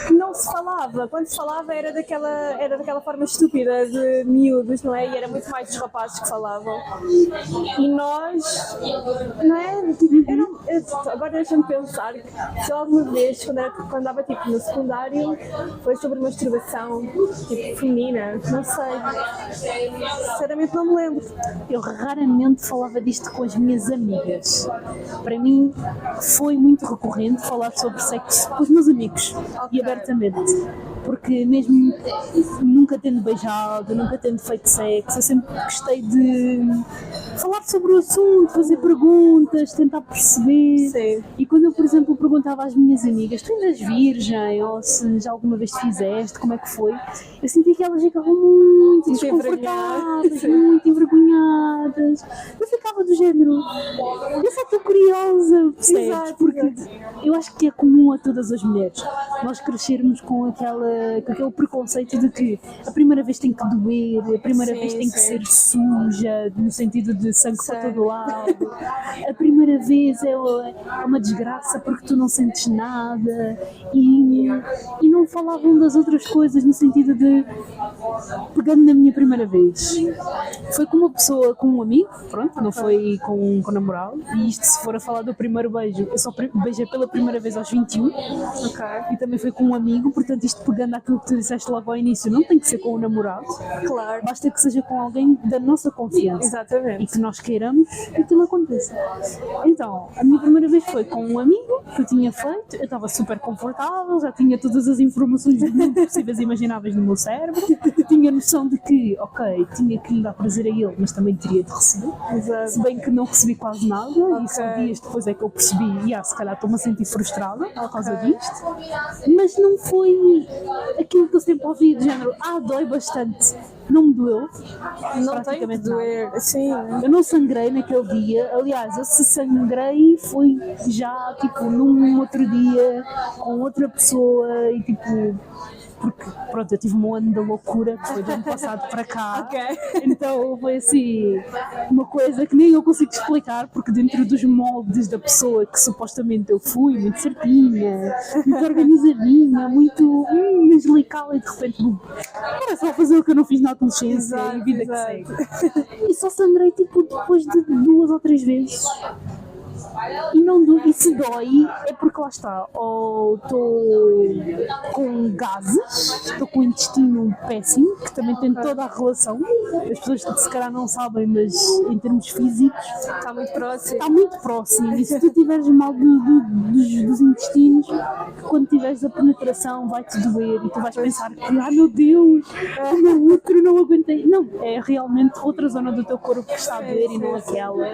que não se falava, quando se falava era daquela forma estúpida de miúdos, não é? E era muito mais dos rapazes que falavam. E nós, não é? Tipo, agora deixa-me pensar que se alguma vez, quando andava tipo, no secundário, foi sobre masturbação, tipo, feminina, não sei. Sinceramente não me lembro. Eu raramente falava disto com as minhas amigas. Para mim foi muito recorrente falar sobre sexo com os meus amigos e abertamente. Porque mesmo nunca tendo beijado, nunca tendo feito sexo, eu sempre gostei de falar sobre o assunto, fazer perguntas, tentar perceber. Sim. E quando eu, por exemplo, perguntava às minhas amigas, tu ainda és virgem, ou se já alguma vez te fizeste, como é que foi? Eu sentia que elas ficavam muito desconfortáveis, muito envergonhadas. Eu ficava do género, eu só estou curiosa, percebes? Exato, Porque eu acho que é comum a todas as mulheres nós crescermos com aquele preconceito de que a primeira vez tem que doer, a primeira vez tem que ser suja, no sentido de sangue para todo lado, a primeira vez é uma desgraça porque tu não sentes nada e não falavam das outras coisas no sentido de, pegando na minha primeira vez, foi com uma pessoa, com um amigo, pronto, não foi com um namorado, e isto se for a falar do primeiro beijo, eu só beijei pela primeira vez aos 21, e também foi com um amigo, portanto isto pegando àquilo que tu disseste logo ao início, não tem que ser com um namorado, Claro. basta que seja com alguém da nossa confiança. Exatamente. E que nós queiramos que aquilo aconteça. Então, a minha primeira vez foi com um amigo que eu tinha feito, eu estava super confortável, já tinha todas as informações do mundo possíveis e imagináveis no meu cérebro, tinha noção de que, ok, tinha que lhe dar prazer a ele, mas também teria de receber. Exato. Se bem que não recebi quase nada, e só dias depois é que eu percebi, se calhar estou-me a sentir frustrada por causa disto, mas não foi aquilo que eu sempre ouvi, de género, dói bastante. Não me doeu, Não tem que doer, sim. eu não sangrei naquele dia, aliás, eu se sangrei foi já tipo num outro dia com outra pessoa e tipo, porque pronto, eu tive um ano da loucura que foi do ano passado para cá, então foi assim uma coisa que nem eu consigo explicar, porque dentro dos moldes da pessoa que supostamente eu fui, muito certinha, muito organizadinha, muito angelical, e de repente era só fazer o que eu não fiz na adolescência e vida que segue. E só sangrei tipo depois de 2 ou 3 vezes. E se dói é porque lá está, ou estou com gases, estou com o intestino péssimo, que também tem toda a relação, as pessoas se calhar não sabem, mas em termos físicos Está muito próximo. está muito próximo, e se tu tiveres mal dos intestinos, quando tiveres a penetração vai-te doer e tu vais pensar que, meu Deus, o meu útero não aguentei. Não, é realmente outra zona do teu corpo que está a doer e não aquela.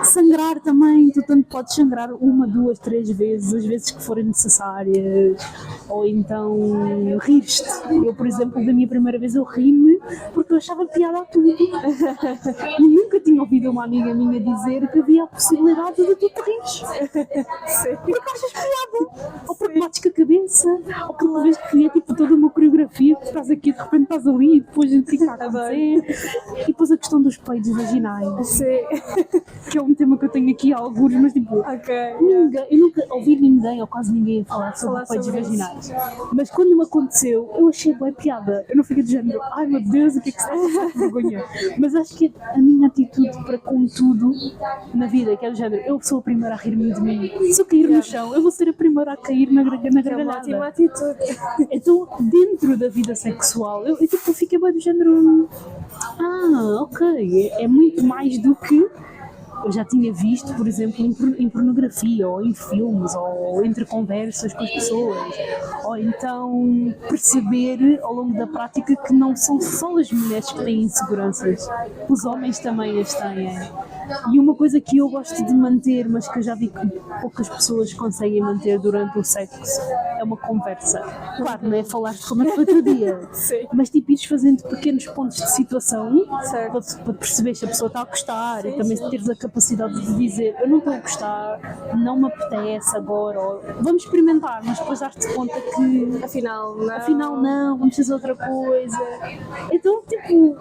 Sangrar também, tu tanto podes sangrar 1, 2, 3 vezes, as vezes que forem necessárias, ou então rir-te. Eu, por exemplo, da minha primeira vez eu ri-me porque eu achava piada a tudo. E nunca tinha ouvido uma amiga minha dizer que havia a possibilidade de tu te rires. Porque achas piada, ou porque bates com a cabeça, ou porque vês que é tipo toda uma coreografia, que estás aqui, de repente estás ali, e depois a gente fica a acontecer. E depois a questão dos peidos vaginais, que é um tema que eu tenho aqui há alguns, mas tipo, eu nunca ouvi ninguém, ou quase ninguém, a falar sobre peidos vaginais. Mas quando me aconteceu, eu achei bem piada. Eu não fiquei de género, ai meu Deus, o que é que se está a passar com vergonha? Mas acho que a minha atitude para com tudo na vida, que é do género, eu sou a primeira a rir-me de mim. Se eu cair no chão, eu vou ser a primeira a cair na gargalhada. É uma ótima atitude. Então, dentro da vida sexual, eu tipo, fiquei bem do género, ok, é muito mais do que eu já tinha visto, por exemplo, em pornografia, ou em filmes, ou entre conversas com as pessoas, ou então perceber ao longo da prática que não são só as mulheres que têm inseguranças, os homens também as têm. E uma coisa que eu gosto de manter, mas que eu já vi que poucas pessoas conseguem manter durante o sexo, é uma conversa. Claro, não é falar de como é que foi o teu dia, mas tipo ires fazendo pequenos pontos de situação para perceber se a pessoa está a gostar, e também teres a capacidade de dizer, eu não estou a gostar, não me apetece agora, ou vamos experimentar, mas depois dar-te conta que Afinal não, vamos fazer outra coisa. Então, tipo,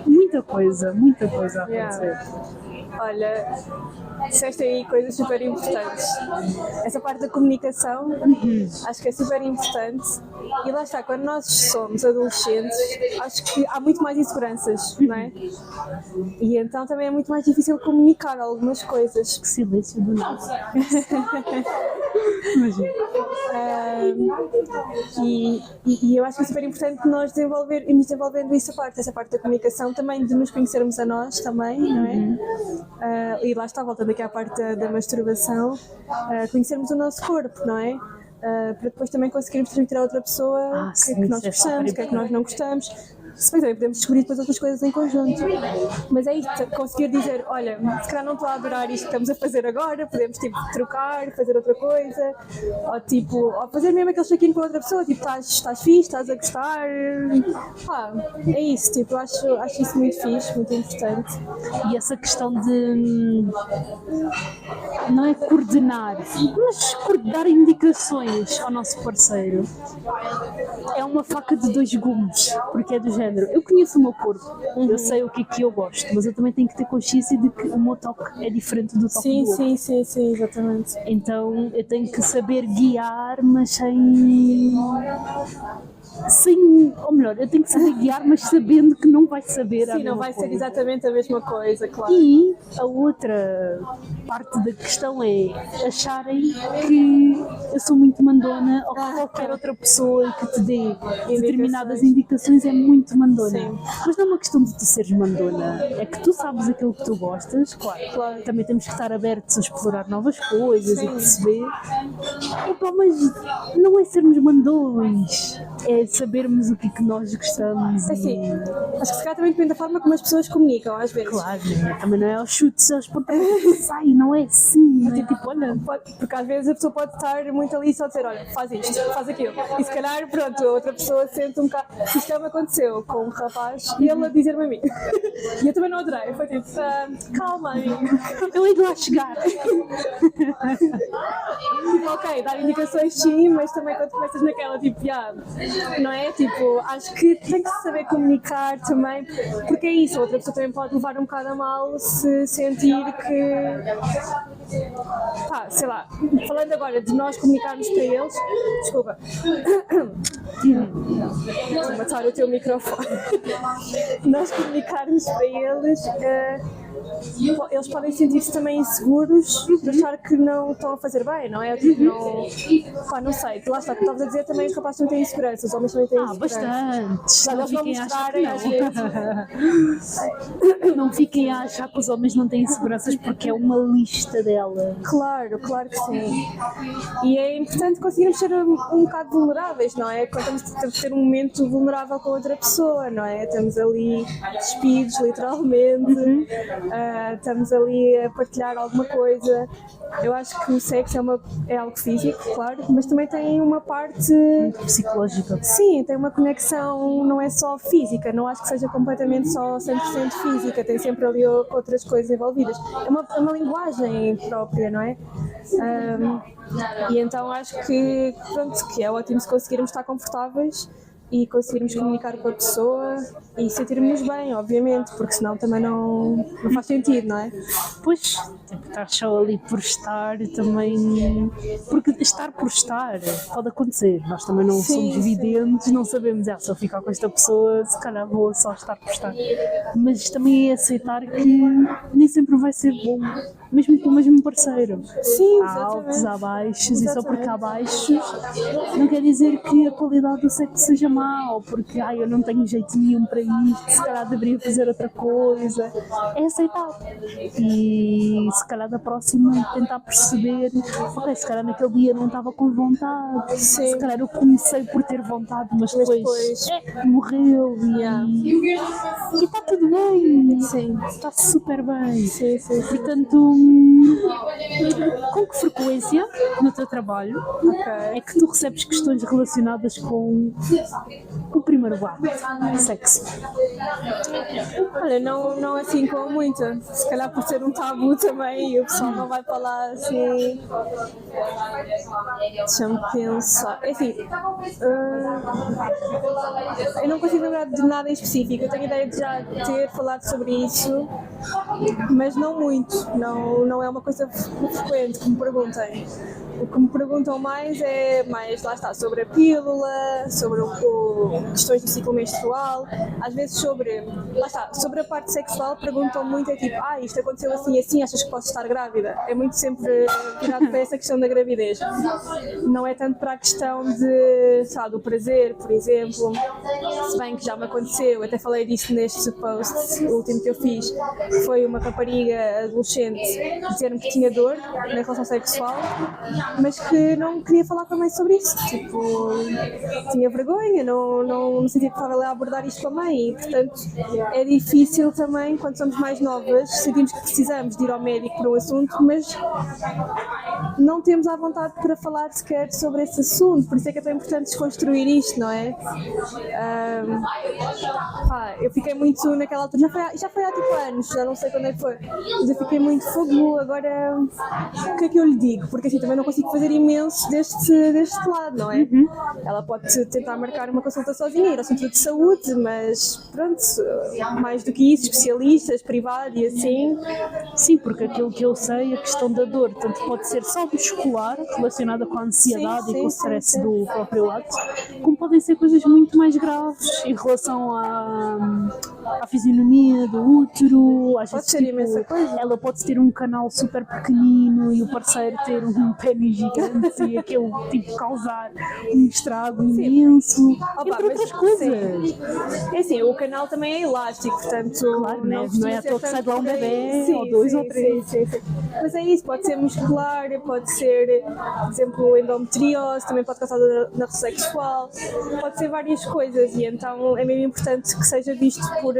muita coisa a acontecer. Olha, disseste aí coisas super importantes. Essa parte da comunicação, acho que é super importante. E lá está, quando nós somos adolescentes, acho que há muito mais inseguranças, não é? E então também é muito mais difícil comunicar algumas coisas. Que silêncio do nada. Imagina. E eu acho que é super importante nós irmos desenvolvendo essa parte da comunicação, também de nos conhecermos a nós também, não é? E lá está, voltando aqui à parte da masturbação, conhecermos o nosso corpo, não é? Para depois também conseguirmos transmitir a outra pessoa o que é que nós gostamos, o que é que nós não gostamos. Se bem também podemos descobrir depois outras coisas em conjunto. Mas é isso, conseguir dizer, olha, se calhar não estou a adorar isto que estamos a fazer agora, podemos tipo trocar, fazer outra coisa, ou fazer mesmo aquele check-in com a outra pessoa, tipo, estás fixe, estás a gostar. É isso, tipo, acho isso muito fixe, muito importante. E essa questão de não é coordenar, mas dar indicações ao nosso parceiro é uma faca de 2 gumes, porque é do género. Eu conheço o meu corpo, eu sei o que é que eu gosto, mas eu também tenho que ter consciência de que o meu toque é diferente do toque do outro. Sim, exatamente. Então eu tenho que saber guiar, mas sem, ou melhor, eu tenho que saber guiar, mas sabendo que não vai saber a mesma coisa. Sim, não vai ser exatamente a mesma coisa, claro. E a outra parte da questão é acharem que eu sou muito mandona, ou que qualquer outra pessoa que te dê determinadas indicações é muito mandona. Sim. Mas não é uma questão de tu seres mandona, é que tu sabes aquilo que tu gostas, claro. Também temos que estar abertos a explorar novas coisas e perceber. Mas não é sermos mandões, é sabermos o que é que nós gostamos. Assim, acho que se calhar também depende da forma como as pessoas comunicam, às vezes. Claro, também não é aos chutes, aos pontapés, sai, não é assim, não é tipo, olha. Porque às vezes a pessoa pode estar muito ali só a dizer, olha, faz isto, faz aquilo. E se calhar, pronto, a outra pessoa sente um bocado. Isto já me aconteceu com um rapaz e ele a dizer-me a mim. E eu também não adorei, foi tipo, calma aí. Eu hei de lá chegar. Tipo, ok, dar indicações sim, mas também quando começas naquela, tipo, não é? Tipo, acho que tem que saber comunicar também, porque é isso, a outra pessoa também pode levar um bocado a mal se sentir que, sei lá, falando agora de nós comunicarmos para eles, desculpa, vou matar o teu microfone, nós comunicarmos para eles eles podem sentir-se também inseguros de achar que não estão a fazer bem, não é? Tipo, não sei, lá está, tu estavas a dizer também os rapazes não têm insegurança, os homens também têm insegurança. Bastante. Eles vão mostrarem às vezes. Não fiquem a achar que os homens não têm inseguranças porque é uma lista dela. Claro que sim. E é importante conseguirmos ser um bocado vulneráveis, não é? Quando temos de ter um momento vulnerável com outra pessoa, não é? Estamos ali despidos, literalmente, estamos ali a partilhar alguma coisa. Eu acho que o sexo é algo físico, claro, mas também tem uma parte psicológica. Sim, tem uma conexão, não é só física, não acho que seja completamente só 100% física, tem sempre ali outras coisas envolvidas. É uma linguagem própria, não é? E então acho que é ótimo se conseguirmos estar confortáveis e conseguirmos comunicar com a pessoa e sentirmos bem, obviamente, porque senão também não faz sentido, não é? Pois, tipo, estar só ali por estar também, porque estar por estar pode acontecer, nós também não somos videntes, não sabemos, se eu ficar com esta pessoa, se calhar vou só estar por estar, mas também é aceitar que nem sempre vai ser bom, mesmo com o mesmo parceiro. Sim, há altos, há baixos, e só porque há baixos não quer dizer que a qualidade do sexo seja mau, porque eu não tenho jeito nenhum para isto, se calhar deveria fazer outra coisa. É aceitável. E se calhar da próxima tentar perceber, ok, se calhar naquele dia não estava com vontade, se calhar eu comecei por ter vontade, mas depois morreu e está tudo bem. Sim. Está super bem. Sim. Portanto, com que frequência no teu trabalho é que tu recebes questões relacionadas com o primeiro ato, sexo? Olha, não assim com muita. Se calhar por ser um tabu também e o pessoal não vai falar assim. Deixa-me pensar. É assim, eu não consigo lembrar de nada em específico. Eu tenho a ideia de já ter falado sobre isso, mas não muito. Não é uma coisa frequente que me perguntem. O que me perguntam mais lá está, sobre a pílula, sobre questões do ciclo menstrual, às vezes sobre a parte sexual perguntam muito, tipo, isto aconteceu assim, achas que posso estar grávida? É muito sempre virado para essa questão da gravidez. Não é tanto para a questão do prazer, por exemplo, se bem que já me aconteceu, até falei disso neste post, o último que eu fiz, foi uma rapariga adolescente dizer-me que tinha dor na relação sexual, mas que não queria falar também sobre isso, tipo, tinha vergonha, não sentia confortável a abordar isto com a mãe e, portanto, é difícil também, quando somos mais novas, sentimos que precisamos de ir ao médico por um assunto, mas não temos à vontade para falar sequer sobre esse assunto, por isso é que é tão importante desconstruir isto, não é? Eu fiquei muito naquela altura, já foi há tipo anos, já não sei quando é que foi, mas eu fiquei muito fogo, agora o que é que eu lhe digo? Porque assim também não consigo fazer imenso deste lado, não é? Ela pode tentar marcar uma consulta sozinha, ir ao centro de saúde, mas pronto, mais do que isso, especialistas, privado e assim. Sim, porque aquilo que eu sei, a questão da dor, tanto pode ser só muscular, relacionada com a ansiedade e com o stress do próprio ato, como podem ser coisas muito mais graves em relação à fisionomia do útero, às vezes ela pode ter um canal super pequenino e o parceiro ter um pênis gigante e aquele tipo causar um estrago imenso, entre outras coisas. É assim, o canal também é elástico, portanto claro, não é à toa que sai de lá um bebê, ou dois ou três. Sim. Mas é isso, pode ser muscular, pode ser, por exemplo, endometriose, também pode causar dor na relação sexual, pode ser várias coisas e então é mesmo importante que seja visto por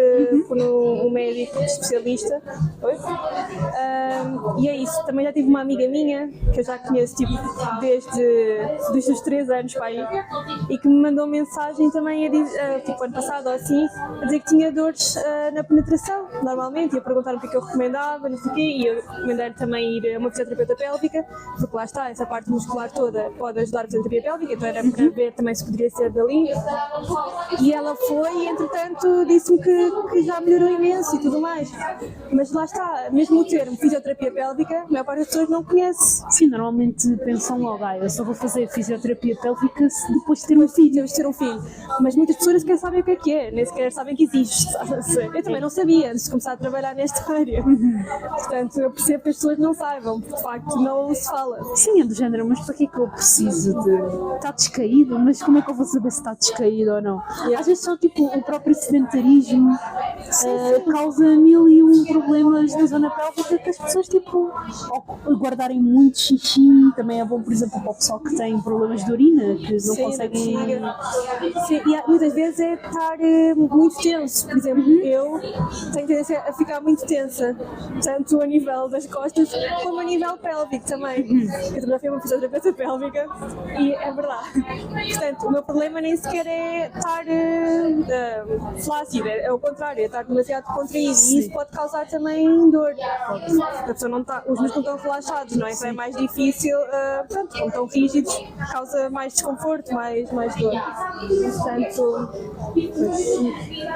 um médico especialista. E é isso, também já tive uma amiga minha, que eu já conheço tipo, desde os 3 anos para aí, e que me mandou mensagem também, tipo ano passado ou assim, a dizer que tinha dores na penetração, normalmente, e a perguntar-me o que é que eu recomendava, não sei o quê, e eu recomendar também ir a uma fisioterapeuta pélvica, porque lá está, essa parte muscular toda pode ajudar a fisioterapia pélvica, então era para ver também se poderia ser dali. E ela foi e, entretanto, disse-me que que já melhorou imenso e tudo mais. Mas lá está, mesmo o termo fisioterapia pélvica, a maior parte das pessoas não conhece. Sim, normalmente pensam logo, eu só vou fazer fisioterapia pélvica depois de ter um filho. Depois de ter um filho. Mas muitas pessoas nem sequer sabem o que é, nem sequer sabem que existe. Eu também não sabia antes de começar a trabalhar nesta área. Portanto, eu percebo que as pessoas não saibam, porque de facto não se fala. Sim, é do género, mas para que é que eu preciso de... Está descaído, mas como é que eu vou saber se está descaído ou não? Às vezes só tipo o próprio sedentarismo causa 1001 problemas na zona pélvica que as pessoas tipo ao guardarem muito xixi, também é bom, por exemplo, para o pessoal que tem problemas de urina, que não conseguem... Sim, e muitas vezes é estar muito tenso. Por exemplo, eu tenho tendência a ficar muito tensa, tanto a nível das costas como a nível pélvico também. Eu também fui uma fisioterapeuta pélvica e é verdade. Portanto, o meu problema nem sequer é estar flácida, é o contrário, é estar demasiado contraído e isso pode causar também dor. A pessoa não está, os músculos não estão relaxados, não é? Então é mais difícil, pronto, como estão rígidos, causa mais desconforto, mais dor. Portanto,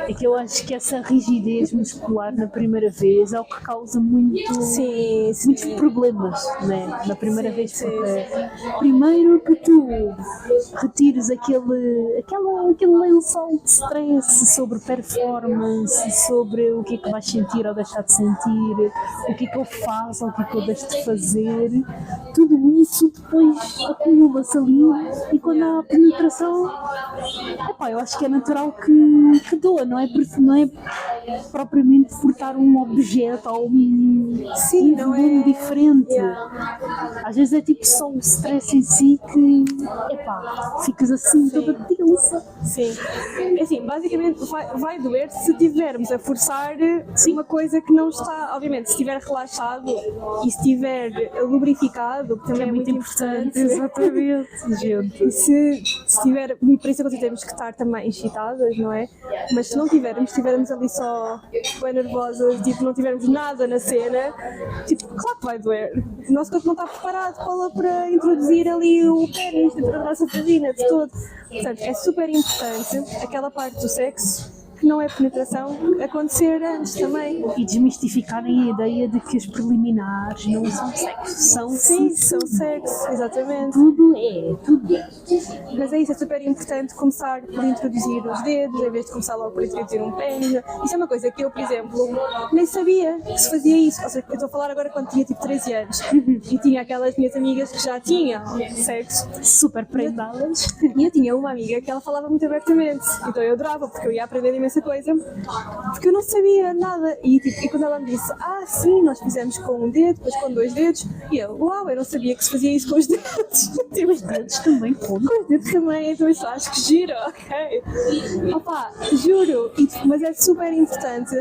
é que eu acho que essa rigidez muscular na primeira vez é o que causa muitos problemas, né? Na primeira vez, porque primeiro que tu retires aquele lençol de stress sobre performance, sobre o que é que vais sentir ou deixar de sentir, o que é que eu faço ou o que é que eu deixo de fazer, tudo isso depois acumula-se ali e quando há penetração, eu acho que é natural que doa, não é propriamente furtar um objeto ou um volume diferente. Às vezes é tipo só o stress em si que, ficas assim toda tensa. Sim. É assim, basicamente vai doer se tivermos a forçar uma coisa que não está, obviamente, se estiver relaxado e se estiver lubrificado, que também é muito importante. Exatamente, gente. Se tiver, e por isso temos que estar também excitadas, não é? Mas se não estivermos ali só bem nervosas, tipo, não tivermos nada na cena, tipo, claro que vai doer. O nosso corpo não está preparado para introduzir ali o pênis dentro da nossa vagina de todo. Portanto, é super importante aquela parte do sexo que não é penetração acontecer antes também. E desmistificarem a ideia de que as preliminares não são sexo. São sexo, exatamente. Tudo é. Mas é isso, é super importante começar por introduzir os dedos, em vez de começar logo por introduzir um pênis. Isso é uma coisa que eu, por exemplo, nem sabia que se fazia isso. Ou seja, eu estou a falar agora quando tinha tipo 13 anos e tinha aquelas minhas amigas que já tinham sexo. Super prendadas. E eu tinha uma amiga que ela falava muito abertamente. Então eu adorava, porque eu ia aprender imensa coisa, porque eu não sabia nada. E quando ela me disse, sim, nós fizemos com um dedo, depois com 2 dedos, e eu, uau, eu não sabia que se fazia isso com os dedos. Tipo, os dedos também, pô. Com os dedos também, então isso acho que gira, ok? Opa, juro, mas é super importante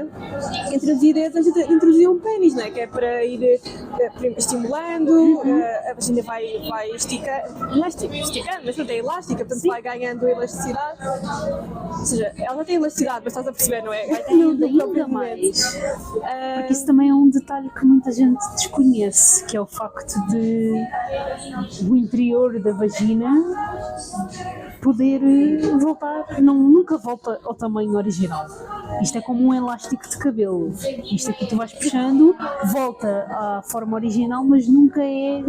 introduzir dedos antes de introduzir um pênis, não é? Que é para ir estimulando, a vagina vai esticando, não é esticando, mas não é elástica, portanto vai ganhando elasticidade. Ou seja, ela não tem elasticidade, mas estás a perceber, não é? Ainda mais. Porque isso também é um detalhe que muita gente desconhece, que é o facto de o interior da vagina poder voltar, nunca volta ao tamanho original. Isto é como um elástico de cabelo. Isto aqui tu vais puxando, volta à forma original, mas nunca é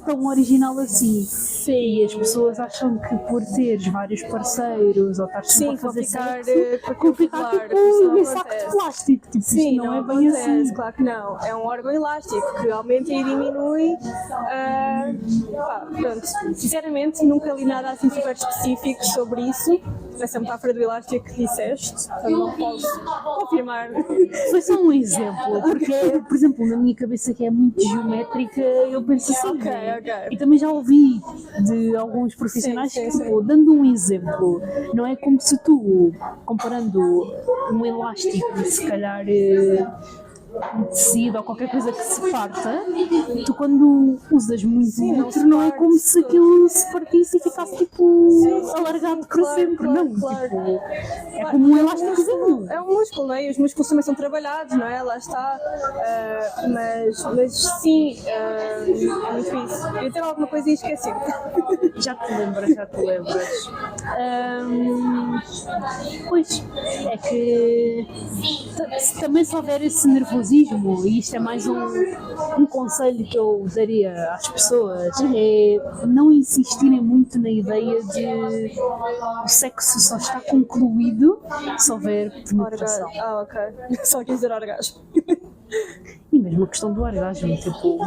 tão original assim. Sim. E as pessoas acham que por teres vários parceiros ou estás sempre a fazer sexo, com ficar tipo um saco de plástico. Tipo, sim, isto não é bem assim. Claro que não. É um órgão elástico que aumenta e diminui. Pronto. Sinceramente, nunca li nada assim super específico sobre isso. Essa metáfora do elástico que disseste, não posso confirmar. Foi só um exemplo, porque, por exemplo, na minha cabeça que é muito geométrica, eu penso assim. Ok. E também já ouvi de alguns profissionais que, dando um exemplo, não é como se tu, comparando um elástico, se calhar um tecido ou qualquer coisa que se parta, tu quando usas muito útero não é como se aquilo se partisse e ficasse tipo alargado para sempre, não, tipo, é como um elásticozinho. É um músculo, não é? E os músculos também são trabalhados, não é? Lá está, mas sim, é muito isso. Eu tenho alguma coisa e esqueci. Já te lembras. Pois, é que também se houver esse nervosismo, e isto é mais um conselho que eu daria às pessoas, é não insistirem muito na ideia de o sexo só está concluído se houver penetração. Ok. Só quis dizer orgasmo. E mesmo a questão do orgasmo, tipo,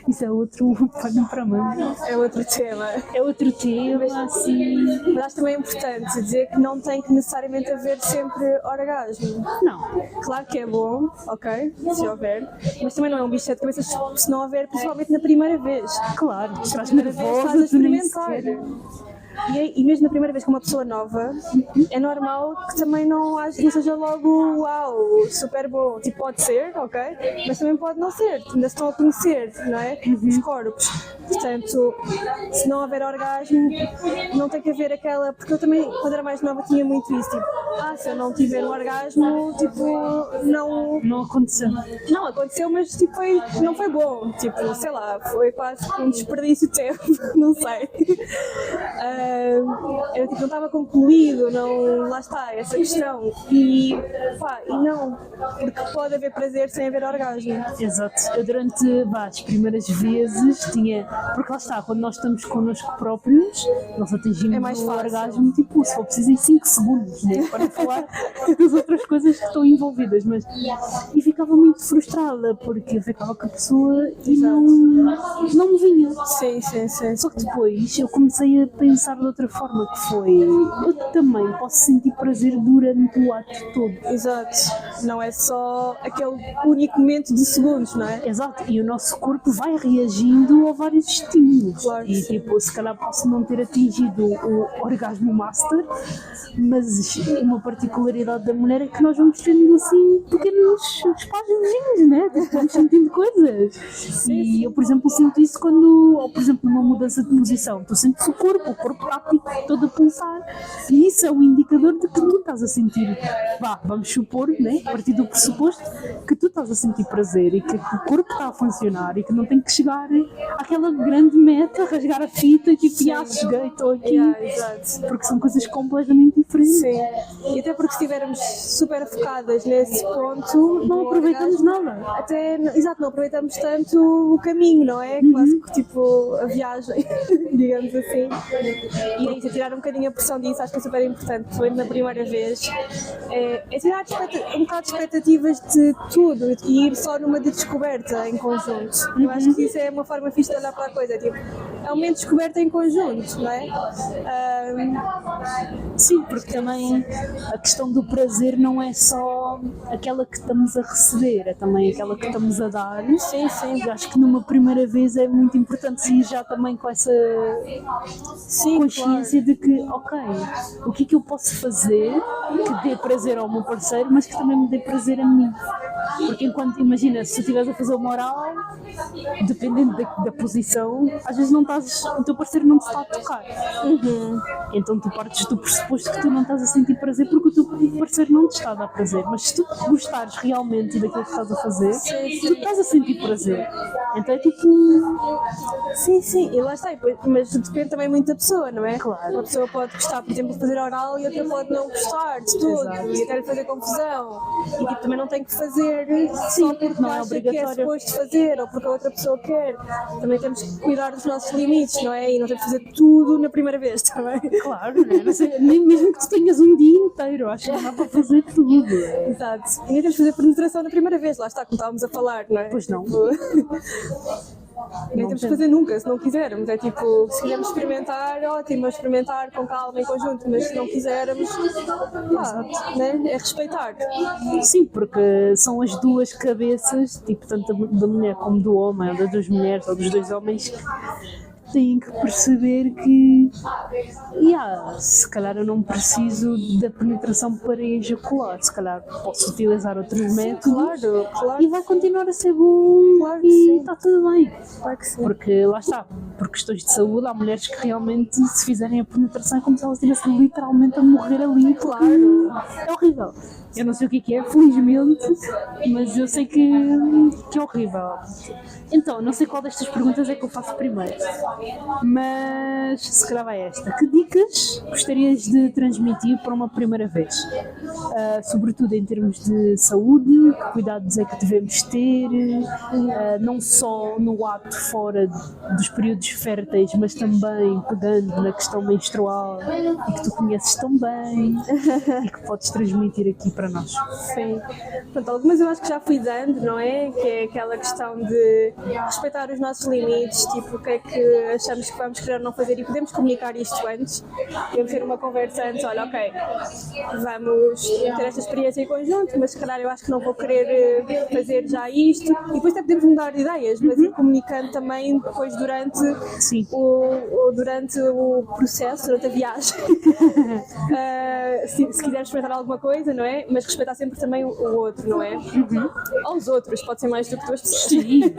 isso é outro pano para manga. É outro tema. É outro tema, assim. Mas acho também importante dizer que não tem que necessariamente haver sempre orgasmo. Não. Claro que é bom, ok, se houver, mas também não é um bicho de sete cabeças se não houver, principalmente na primeira vez. Claro, estás Primeira vez estás a nervosa, tu nem experimentar. sequer. E mesmo na primeira vez com uma pessoa nova, é normal que também não seja logo uau, super bom. Tipo, pode ser, ok? Mas também pode não ser, ainda se estão a conhecer, não é? Os corpos. Portanto, se não houver orgasmo, não tem que haver aquela. Porque eu também, quando era mais nova, tinha muito isso. Tipo, se eu não tiver um orgasmo, tipo, não. Não aconteceu. Não aconteceu, mas tipo, não foi bom. Tipo, sei lá, foi quase um desperdício de tempo, não sei. Eu tipo, não estava concluído, não, lá está, essa questão. E não, porque pode haver prazer sem haver orgasmo. Exato. Eu durante as primeiras vezes tinha. Porque lá está, quando nós estamos connosco próprios, nós atingimos É mais o fácil. orgasmo, tipo, se for preciso, em 5 segundos, né? Para falar das outras coisas que estão envolvidas. E ficava muito frustrada, porque eu ficava com a pessoa e não me vinha. Sim. Só que depois eu comecei a pensar de outra forma, que foi, eu também posso sentir prazer durante o ato todo. Exato. Não é só aquele único momento de segundos, não é? Exato, e o nosso corpo vai reagindo a vários estímulos. Claro. E tipo, se calhar posso não ter atingido o orgasmo master, mas uma particularidade da mulher é que nós vamos tendo assim pequenos espasmozinhos, né? Tipo, vamos sentindo coisas. E eu, por exemplo, sinto isso quando, ou por exemplo, numa mudança de posição, tu sentes o corpo está tipo, todo a pulsar. E isso é um indicador de que tu estás a sentir, vamos supor, né? A partir do pressuposto que tu estás a sentir prazer e que o corpo está a funcionar e que não tem que chegar àquela grande meta, rasgar a fita e tipo, cheguei, estou aqui. Exato. Porque são coisas completamente diferentes. Sim. E até porque se estivermos super focadas nesse ponto, Não aproveitamos nada. Exato, não aproveitamos tanto o caminho, não é? Quase que tipo a viagem, digamos assim. E é isso, tirar um bocadinho a pressão disso, acho que é super importante, principalmente na primeira vez. É tirar um bocado de expectativas de tudo e ir só numa de descoberta em conjunto. Eu acho que isso é uma forma fixe de olhar para a coisa, tipo, é um momento de descoberta em conjunto, não é? Sim, porque também a questão do prazer não é só aquela que estamos a receber, é também aquela que estamos a dar. Sim. Eu acho que numa primeira vez é muito importante ir já também com essa consciência de que, ok, o que é que eu posso fazer que dê prazer ao meu parceiro, mas que também me dê prazer a mim. Porque enquanto, imagina, se tu estiveres a fazer uma oral, dependendo da posição, às vezes o teu parceiro não te está a tocar. Então tu partes do pressuposto que tu não estás a sentir prazer porque o teu parceiro não te está a dar prazer. Mas se tu gostares realmente daquilo que estás a fazer, tu estás a sentir prazer. Então é tipo... Sim, e lá está, mas depende também muito da pessoa, não é? Claro. Uma pessoa pode gostar, por exemplo, de fazer oral e outra pode não gostar de tudo. Exato. E até lhe fazer confusão. E tipo, também não tem que fazer só porque não é acha que é obrigatório. suposto fazer ou porque a outra pessoa quer. Também temos que cuidar dos nossos limites, não é? E não temos que fazer tudo na primeira vez também. Claro, né? Não sei, nem mesmo que tu tenhas um dia inteiro, acho que não dá para fazer tudo. Exato. E nem temos que fazer penetração na primeira vez, lá está, como estávamos a falar, não é? Pois não. Nem temos que fazer nunca, se não quisermos. É tipo, se quisermos experimentar, ótimo, experimentar com calma, em conjunto, mas se não quisermos, né? É respeitar. Sim, porque são as duas cabeças, tipo, tanto da mulher como do homem, ou das duas mulheres, ou dos dois homens, que têm que perceber que se calhar eu não preciso da penetração para ejacular, se calhar posso utilizar outros métodos Claro. e vai continuar a ser bom Claro que e sim. está tudo bem. Claro que sim. Porque lá está, por questões de saúde, há mulheres que realmente, se fizerem a penetração, é como se elas estivessem literalmente a morrer ali. Claro. É horrível. Eu não sei o que é, felizmente, mas eu sei que é horrível. Então, não sei qual destas perguntas é que eu faço primeiro. Mas se calhar vai esta. Que dicas gostarias de transmitir para uma primeira vez? Sobretudo em termos de saúde, que cuidados é que devemos ter, não só no ato fora dos períodos férteis, mas também pegando na questão menstrual e que tu conheces tão bem e que podes transmitir aqui para nós. Sim. Pronto, algumas eu acho que já fui dando, não é? Que é aquela questão de respeitar os nossos limites, tipo, o que é que achamos que vamos querer não fazer e podemos comunicar isto antes. Podemos ter uma conversa antes, olha, ok, vamos ter esta experiência em conjunto, mas se calhar eu acho que não vou querer fazer já isto. E depois até podemos mudar de ideias, mas ir comunicando também depois durante o processo, durante a viagem. Se quiseres experimentar alguma coisa, não é? Mas respeitar sempre também o outro, não é? Ou os outros, pode ser mais do que duas pessoas. Sim,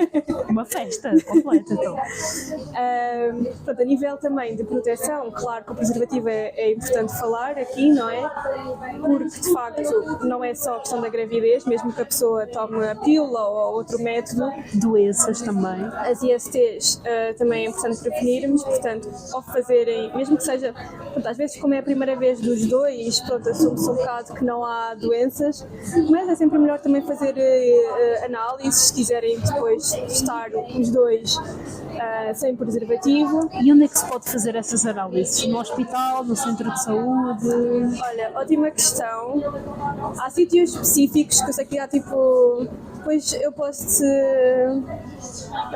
uma festa completa, então. Portanto, a nível também de proteção, claro que o preservativo é importante falar aqui, não é? Porque, de facto, não é só a questão da gravidez, mesmo que a pessoa tome a pílula ou outro método. Doenças também. As ISTs também é importante prevenirmos, portanto, ao fazerem, mesmo que seja, portanto, às vezes como é a primeira vez dos dois, pronto, assume-se um bocado que não há doenças, mas é sempre melhor também fazer análises, se quiserem depois testar os dois sem preservativo. E onde é que se pode fazer essas análises? No hospital, no centro de saúde? Olha, ótima questão. Há sítios específicos que eu sei que há tipo... Depois eu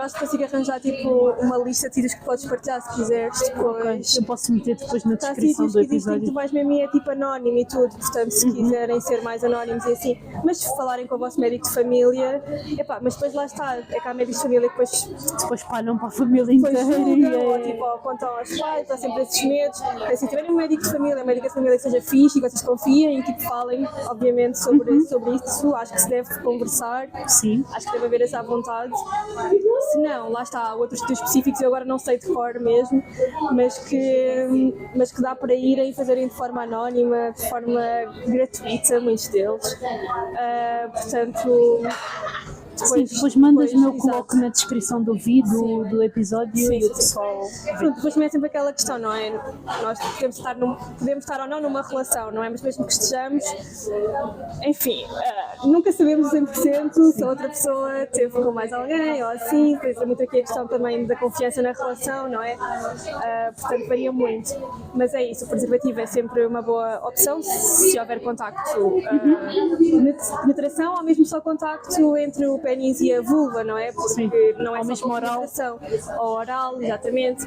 acho que consigo arranjar tipo uma lista de sítios que podes partilhar se quiseres depois. Eu posso meter depois na Há descrição sítios do que dizem episódio. que tu vais mesmo e é tipo anónimo e tudo, portanto se quiserem ser mais anónimos e assim, mas se falarem com o vosso médico de família, mas depois lá está, é que há médicos de família que depois espalham para a família inteira. Julgam, ou tipo, contam aos pais, há sempre esses medos. Mas se tiverem um médico de família que seja fixe e que vocês confiem e que falem, obviamente, sobre isso, acho que se deve conversar. Sim. Acho que deve haver essa vontade. Se não, lá está, há outros sítios específicos, eu agora não sei de cor mesmo, mas que dá para irem e fazerem de forma anónima, de forma gratuita, muitos deles. Portanto... Depois mandas-me, eu exato. coloco na descrição do vídeo, do episódio e o pessoal vê. Depois também é sempre aquela questão, não é? Nós podemos estar ou não numa relação, não é? Mas mesmo que estejamos, enfim, nunca sabemos 100% se a outra pessoa teve com mais alguém ou assim, depois é muito aqui a questão também da confiança na relação, não é? Portanto, varia muito. Mas é isso, o preservativo é sempre uma boa opção se houver contacto, penetração ou mesmo só contacto entre o pênis e a vulva, não é? Porque sim. Não é só mesmo penetração. Ou oral, exatamente.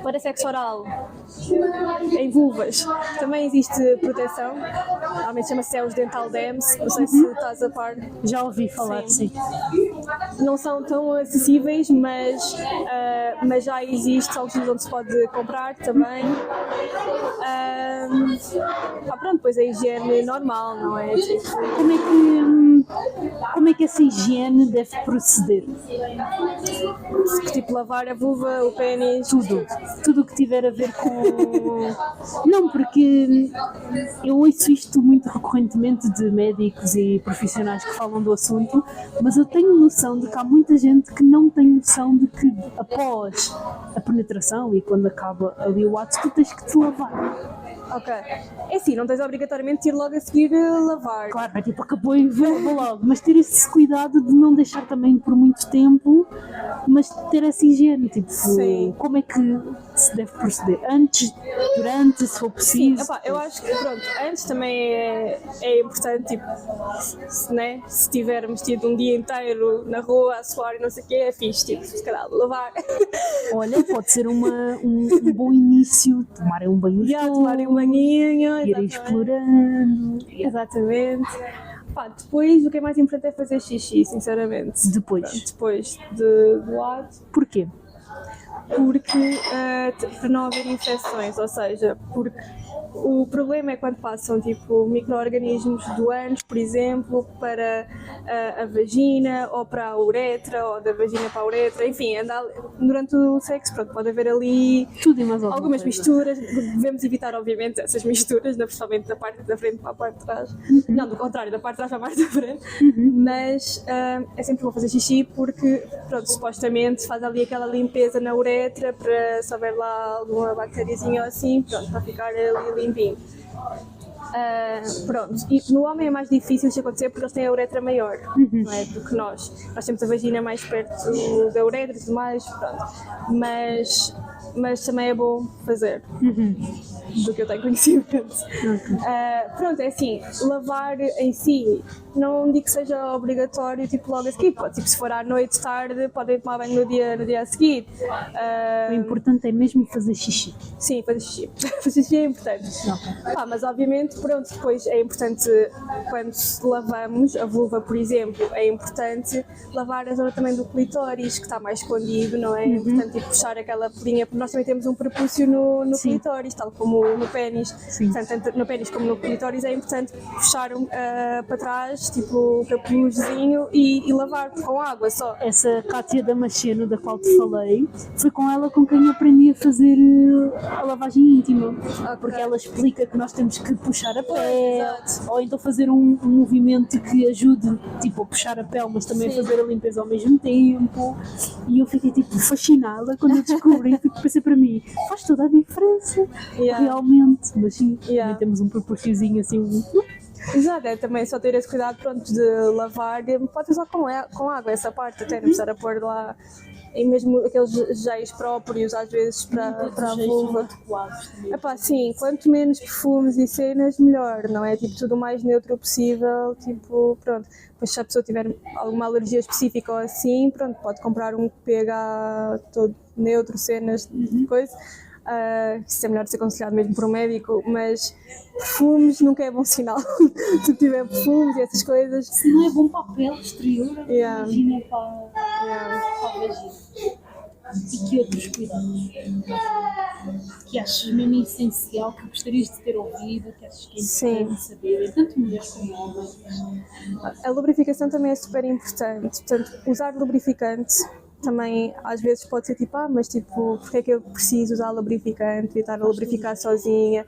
Para sexo oral, em vulvas, também existe proteção. Normalmente chama-se os dental dams, não sei se estás a par. Já ouvi falar, sim. Não são tão acessíveis, mas já existe alguns onde se pode comprar também. Pronto, depois a higiene normal, não é? Como é que essa higiene deve proceder? Tipo lavar a vulva, o pênis, tudo o que tiver a ver com... Não, porque eu ouço isto muito recorrentemente de médicos e profissionais que falam do assunto, mas eu tenho noção de que há muita gente que não tem noção de que após a penetração e quando acaba ali o ato, tu tens que te lavar. Ok. É assim, não tens obrigatoriamente de ir logo a seguir a lavar. Claro, é tipo, acabou e vou logo. Mas ter esse cuidado de não deixar também por muito tempo, mas ter essa higiene, tipo, sim. Como é que se deve proceder? Antes, durante, se for preciso? Sim, eu acho que, pronto, antes também é importante, tipo, se tivermos tido um dia inteiro na rua a suar e não sei o quê, é fixe, tipo, se calhar lavar. Olha, pode ser um bom início, tomarem um banho tomarem um banhinho, irem explorando. Exatamente. Depois o que é mais importante é fazer xixi, sinceramente. Depois do ato. Porquê? Porque para não haver infecções, ou seja, porque o problema é quando passam tipo micro-organismos do ânus, por exemplo, para a vagina ou para a uretra, ou da vagina para a uretra, enfim, durante o sexo, pronto, pode haver ali tudo e mais algumas misturas. Devemos evitar, obviamente, essas misturas, principalmente da parte da frente para a parte de trás. Não, do contrário, da parte de trás para a parte da frente. Mas é sempre bom fazer xixi porque, pronto, supostamente faz ali aquela limpeza na uretra uretra, para se houver lá alguma bactériazinha ou assim, pronto, para ficar ali limpinho. Pronto, e no homem é mais difícil isso acontecer porque eles têm a uretra maior, não é, do que nós. Nós temos a vagina mais perto da uretra e tudo mais, pronto. Mas também é bom fazer, do que eu tenho conhecimento. Pronto, é assim, lavar em si, não digo que seja obrigatório, tipo logo a seguir, tipo, se for à noite, tarde, podem tomar banho no dia a seguir. O importante é mesmo fazer xixi. Sim, fazer xixi. Fazer xixi é importante. Mas obviamente, pronto, depois é importante, quando lavamos a vulva, por exemplo, é importante lavar a zona também do clitóris, que está mais escondido, não é? É importante tipo, puxar aquela pelinha, porque nós também temos um prepúcio no clitóris, tal como no pénis. Portanto, tanto no pénis como no clitóris é importante puxar para trás, tipo o capuzinho e lavar com água só. Essa Cátia Damasceno, da qual te falei, foi com ela com quem eu aprendi a fazer a lavagem íntima. Porque ela explica que nós temos que puxar a pele, ou então fazer um movimento que ajude tipo, a puxar a pele, mas também a fazer a limpeza ao mesmo tempo. E eu fiquei tipo fascinada quando eu descobri, porque pensei para mim, faz toda a diferença, realmente. Mas sim, também temos um propósitozinho assim. Exato, é também só ter esse cuidado pronto, de lavar, pode usar com água essa parte, até não precisar a pôr lá, e mesmo aqueles géis próprios às vezes para a vulva. Sim, quanto menos perfumes e cenas, melhor, não é? Tipo, tudo o mais neutro possível, tipo, pronto. Depois se a pessoa tiver alguma alergia específica ou assim, pronto, pode comprar um pH todo neutro, cenas, coisa. Isso é melhor de ser aconselhado mesmo por um médico, mas perfumes nunca é bom sinal. Se tiver perfumes e essas coisas. Se não é bom para a pele exterior, imagina para a vagina. E que outros cuidados? Que achas mesmo essencial, que gostarias de ter ouvido, que achas que é importante saber, tanto mulheres como homens? A lubrificação também é super importante, portanto, usar lubrificante também às vezes pode ser tipo, mas tipo, porque é que eu preciso usar lubrificante e estar a lubrificar sozinha?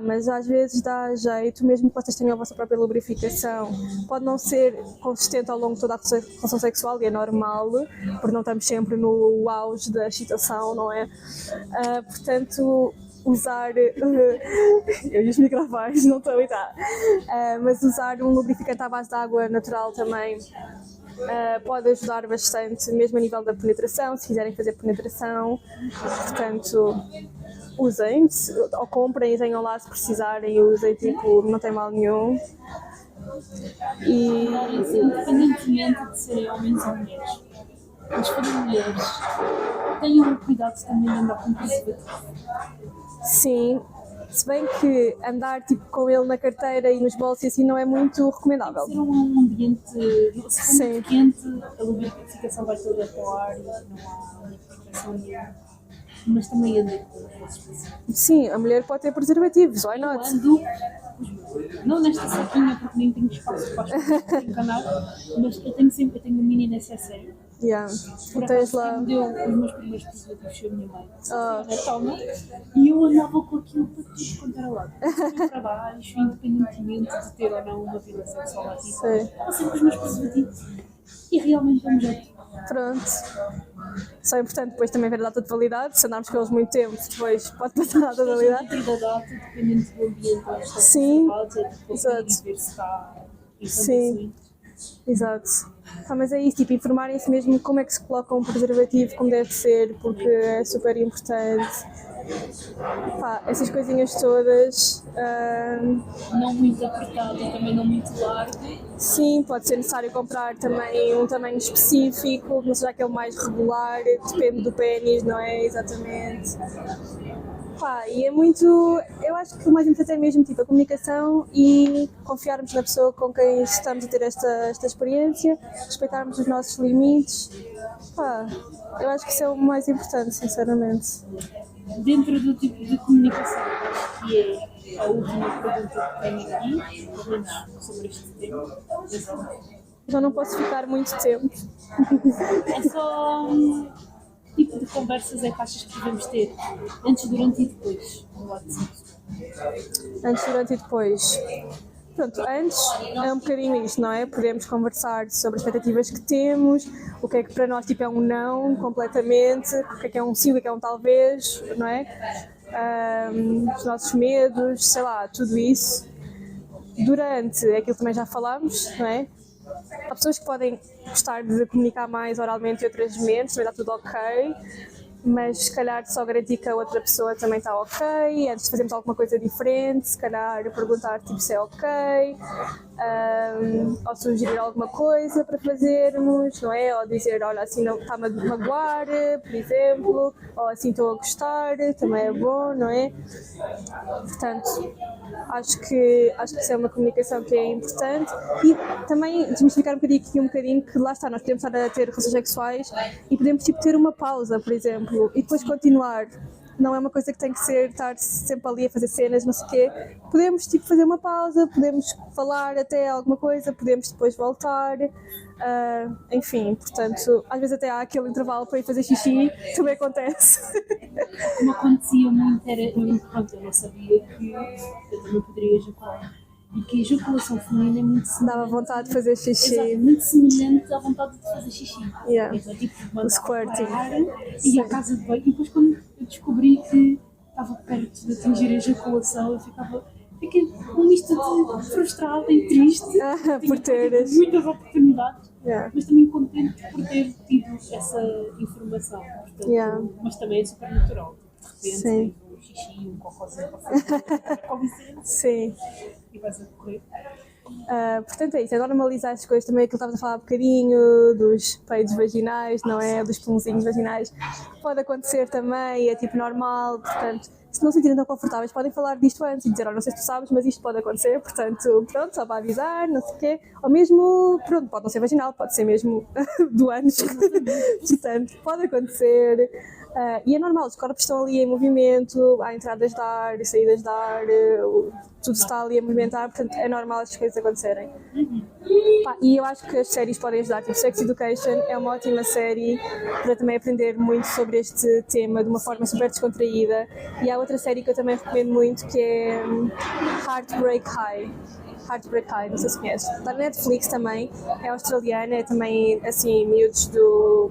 Mas às vezes dá jeito, mesmo que vocês tenham a vossa própria lubrificação. Pode não ser consistente ao longo de toda a relação sexual e é normal, porque não estamos sempre no auge da excitação, não é? Portanto, usar, eu e os microfones não estou a evitar, mas usar um lubrificante à base de água natural também pode ajudar bastante, mesmo a nível da penetração, se quiserem fazer penetração. Portanto, usem, ou comprem e tenham lá se precisarem, usem, tipo, não tem mal nenhum. Independentemente de serem homens ou mulheres, mas se forem mulheres, tenham cuidado também de andar com preservativo. Sim, se bem que andar tipo, com ele na carteira e nos bolsos assim não é muito recomendável. Ser um ambiente quente, a lubrificação vai toda para o ar e não há lubrificação nenhuma. Mas também anda com os vossos preservativos. Sim, a mulher pode ter preservativos, why not? Não nesta saquinha porque nem tenho espaço para encanar, mas eu tenho a mini necessaire. Por acaso lá me deu os meus primeiros preservativos foi a minha mãe. Toma. E eu andava com aquilo para tudo quanto era lado. Sempre para baixo, independentemente de ter ou não uma vida sexual ativa. Estava sempre com os meus preservativos. E realmente deu-me jeito. Pronto. Só é importante depois também ver a data de validade. Se andarmos com eles muito tempo, depois pode passar a data de validade. Da data, dependendo do ambiente onde está sim, exato. Ver se está sim, exato. Mas é isso, tipo, informarem-se mesmo como é que se coloca um preservativo, como deve ser, porque é super importante. Essas coisinhas todas. Não muito apertado e também não muito largo. Sim, pode ser necessário comprar também um tamanho específico, não seja aquele mais regular, depende do pénis, não é? Exatamente. E é muito. Eu acho que o mais importante é mesmo tipo, a comunicação e confiarmos na pessoa com quem estamos a ter esta experiência, respeitarmos os nossos limites. Eu acho que isso é o mais importante, sinceramente. Dentro do tipo de comunicação, que é a última pergunta que tenho aqui, pelo menos sobre este tema. Já não posso ficar muito tempo. É só tipo de conversas é que achas que devemos ter antes, durante e depois no WhatsApp? Antes, durante e depois. pronto, antes é um bocadinho isto, não é? Podemos conversar sobre as expectativas que temos, o que é que para nós tipo, é um não completamente, o que é um sim, o que é um talvez, não é? Os nossos medos, sei lá, tudo isso. Durante, aquilo também já falámos, não é? Há pessoas que podem gostar de comunicar mais oralmente e outras menos, também está tudo ok, mas se calhar só garantir que a outra pessoa também está ok, antes de fazermos alguma coisa diferente, se calhar perguntar tipo, se é ok, ou sugerir alguma coisa para fazermos, não é? Ou dizer, olha, assim não está-me a magoar, por exemplo, ou assim estou a gostar, também é bom, não é? Portanto, acho que isso é uma comunicação que é importante e também desmistificar um bocadinho que lá está, nós podemos estar a ter relações sexuais e podemos tipo, ter uma pausa, por exemplo, e depois continuar. Não é uma coisa que tem que estar sempre ali a fazer cenas, não sei o quê. Podemos tipo, fazer uma pausa, podemos falar até alguma coisa, podemos depois voltar. Enfim, portanto, às vezes até há aquele intervalo para ir fazer xixi, também acontece. Como acontecia muito, pronto, eu não sabia que eu também poderia ejacular. E que a ejaculação feminina é muito semelhante. Dava vontade de fazer xixi. Exato, muito semelhante à vontade de fazer xixi. Yeah. Então, tipo, O squirting. E à casa de banho. E depois, quando eu descobri que estava perto de atingir a ejaculação, eu fiquei um misto de frustrada e triste. Por teres. Muitas oportunidades. Yeah. Mas também contente por ter tido essa informação. Portanto, Yeah. Mas também é super natural. De repente, Sim. um xixi, um cocôzinho para fazer, com licença, Sim. e vais a correr. Portanto é isso, é normalizar as coisas também, aquilo que estavas a falar um bocadinho, dos peidos vaginais, não é? Dos punzinhos vaginais. Pode acontecer também, é tipo normal, portanto, se não se sentirem tão confortáveis, podem falar disto antes e dizer, olha, não sei se tu sabes, mas isto pode acontecer, portanto, pronto, só para avisar, não sei o quê. Ou mesmo, pronto, pode não ser vaginal, pode ser mesmo do ânus, portanto, pode acontecer. E é normal, os corpos estão ali em movimento, há entradas de ar, saídas de ar, tudo está ali a movimentar, portanto é normal estas coisas acontecerem. E eu acho que as séries podem ajudar, tipo Sex Education é uma ótima série para também aprender muito sobre este tema de uma forma super descontraída. E há outra série que eu também recomendo muito que é Heartbreak High. Heartbreak High, não sei se conhece. Está na Netflix também, é australiana, é também assim, miúdos do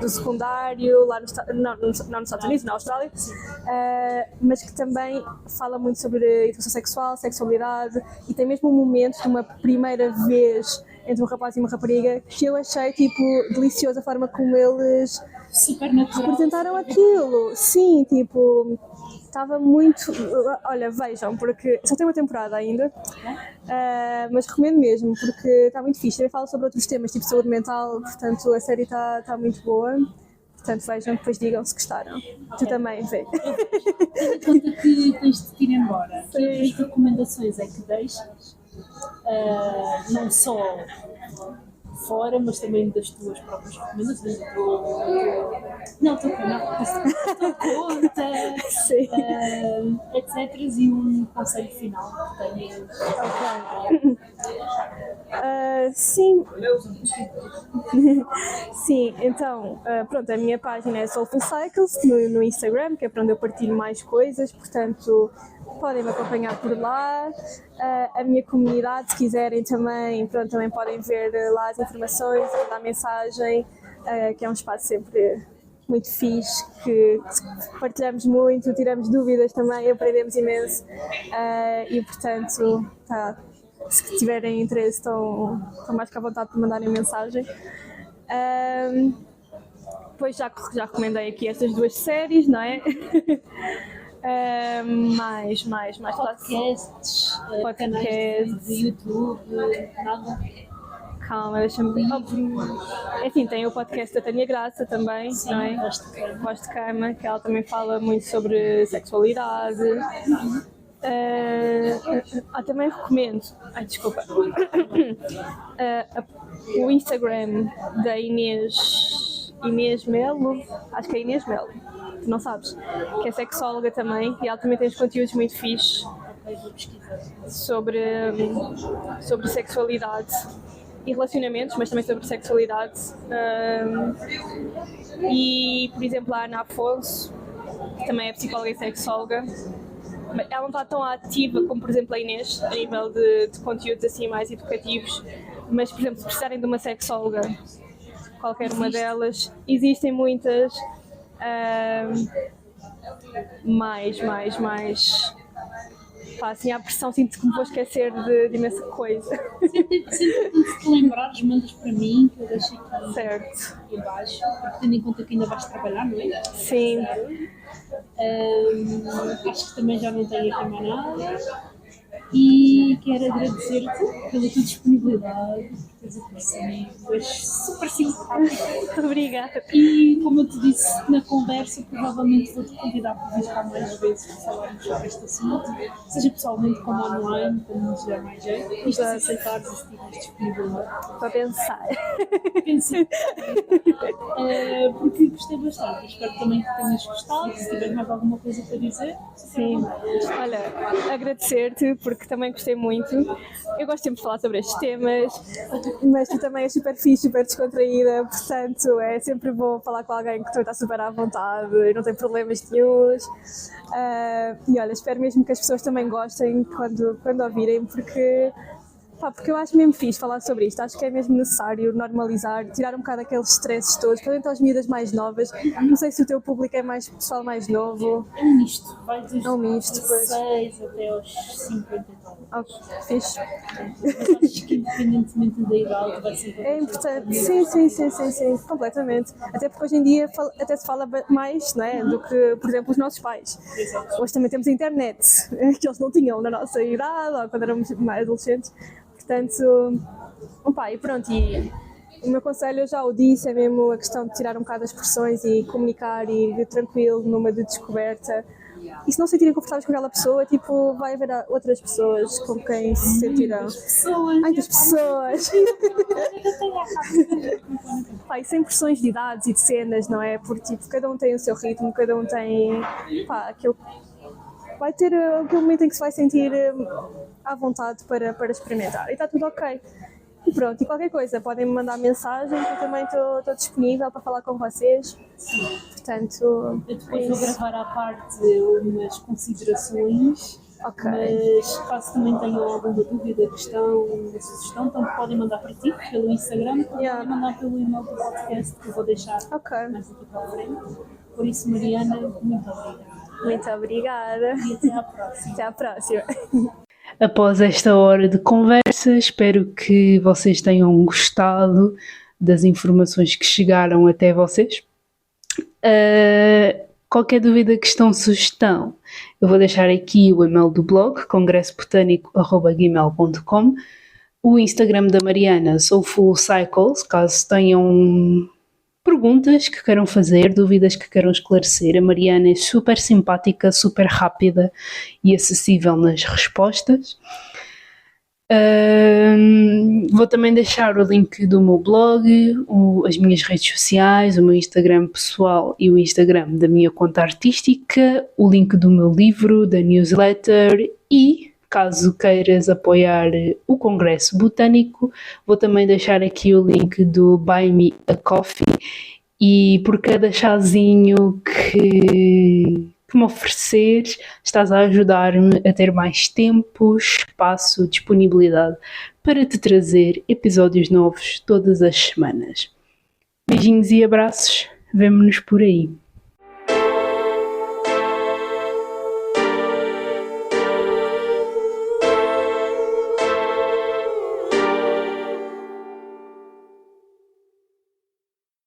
secundário, lá não nos Estados Unidos, na Austrália, mas que também fala muito sobre educação sexual, sexualidade e tem mesmo um momento de uma primeira vez entre um rapaz e uma rapariga que eu achei tipo delicioso a forma como eles Super natural. representaram aquilo. Sim, tipo, estava muito. Olha, vejam, porque só tem uma temporada ainda, mas recomendo mesmo, porque está muito fixe. Também fala sobre outros temas, tipo saúde mental, portanto a série está muito boa. Portanto, vejam, depois digam se gostaram. Tu também, vê. Tendo em conta que tens de te ir embora, que outras recomendações é que deixas? Não só fora, mas também das tuas próprias recomendações, não, estou conta, Sim. etc. E um conselho final que tenhas. Ok. Sim. Sim, então, pronto, a minha página é Soulful Cycles no Instagram, que é para onde eu partilho mais coisas, portanto podem me acompanhar por lá. A minha comunidade, se quiserem também, pronto, também podem ver lá as informações, mandar mensagem, que é um espaço sempre muito fixe, que partilhamos muito, tiramos dúvidas também, aprendemos imenso e portanto, se tiverem interesse estão mais que à vontade de mandarem mensagem. Depois já recomendei aqui estas duas séries, não é? Mais Podcasts, canais de YouTube, nada. Calma, deixa-me. Enfim, tem o podcast da Tânia Graça também, Sim, não é? Voz de Cama, que ela também fala muito sobre sexualidade. Também recomendo. Ai, desculpa. O Instagram da Inês Melo, acho que é Inês Melo, não sabes? Que é sexóloga também e ela também tem os conteúdos muito fixes sobre sexualidade e relacionamentos, mas também sobre sexualidade. E, por exemplo, a Ana Afonso, que também é psicóloga e sexóloga, ela não está tão ativa como, por exemplo, a Inês, a nível de conteúdos assim mais educativos, mas, por exemplo, se precisarem de uma sexóloga, qualquer uma delas, existem muitas pá, assim, à pressão, sinto que me vou esquecer de imensa coisa. Sempre que te lembrares, mandas para mim, que eu deixo aqui Certo. em baixo, porque tendo em conta que ainda vais trabalhar, não é? Sim. Acho que também já não tenho aqui mais nada. E quero agradecer-te pela tua disponibilidade, por teres aparecido, és super simpática. Obrigada. E como eu te disse na conversa, provavelmente vou-te convidar para vir cá mais vezes para falarmos sobre este assunto, seja pessoalmente como online, como nos der mais jeito. Isto se aceitares e se tiveres disponibilidade. Para pensar. Pensei. Porque gostei bastante. Espero também que tenhas gostado. Se tiveres mais alguma coisa para dizer. Sim. Olha, agradecer-te porque também gostei muito. Eu gosto sempre de falar sobre estes temas, mas tu também és super fixe, super descontraída, portanto é sempre bom falar com alguém que também está super à vontade e não tem problemas nenhuns. E olha, espero mesmo que as pessoas também gostem quando ouvirem, porque eu acho mesmo fixe falar sobre isto. Acho que é mesmo necessário normalizar, tirar um bocado aqueles stresses todos, principalmente às miúdas mais novas. Não sei se o teu público é mais pessoal mais novo. É um misto. Vai desde É um misto, pois. 16 até aos 50 e tal. Ok, fixe. Mas acho que independentemente da idade vai ser É importante, sim, completamente. Até porque hoje em dia até se fala mais, não é, do que, por exemplo, os nossos pais. Exato. Hoje também temos a internet, que eles não tinham na nossa idade ou quando éramos mais adolescentes. Portanto, e pronto, e o meu conselho, eu já o disse, é mesmo a questão de tirar um bocado as pressões e comunicar e ir tranquilo numa de descoberta. E se não se sentirem confortáveis com aquela pessoa, tipo, vai haver outras pessoas com quem se sentirão. Muitas pessoas. E sem pressões de idades e de cenas, não é? Porque tipo, cada um tem o seu ritmo, cada um tem aquilo. Vai ter aquele momento em que se vai sentir à vontade para experimentar. E está tudo ok. E pronto, e qualquer coisa, podem me mandar mensagem, que eu também estou disponível para falar com vocês. Portanto, eu depois vou gravar à parte umas considerações, mas caso também tenham alguma dúvida, questão, sugestão, tanto podem mandar para ti, pelo Instagram, como podem mandar pelo e-mail do podcast, que eu vou deixar mais aqui para a frente. Por isso, Mariana, muito obrigada. Muito obrigada. E até à próxima. Até à próxima. Após esta hora de conversa, espero que vocês tenham gostado das informações que chegaram até vocês. Qualquer dúvida, questão, sugestão, eu vou deixar aqui o e-mail do blog, congressbotânico@gmail.com, o Instagram da Mariana, Soulful Cycles, caso tenham perguntas que queiram fazer, dúvidas que queiram esclarecer. A Mariana é super simpática, super rápida e acessível nas respostas. Vou também deixar o link do meu blog, as minhas redes sociais, o meu Instagram pessoal e o Instagram da minha conta artística, o link do meu livro, da newsletter e, caso queiras apoiar o Congresso Botânico, vou também deixar aqui o link do Buy Me a Coffee e por cada chazinho que me ofereceres, estás a ajudar-me a ter mais tempo, espaço, disponibilidade para te trazer episódios novos todas as semanas. Beijinhos e abraços, vemo-nos por aí.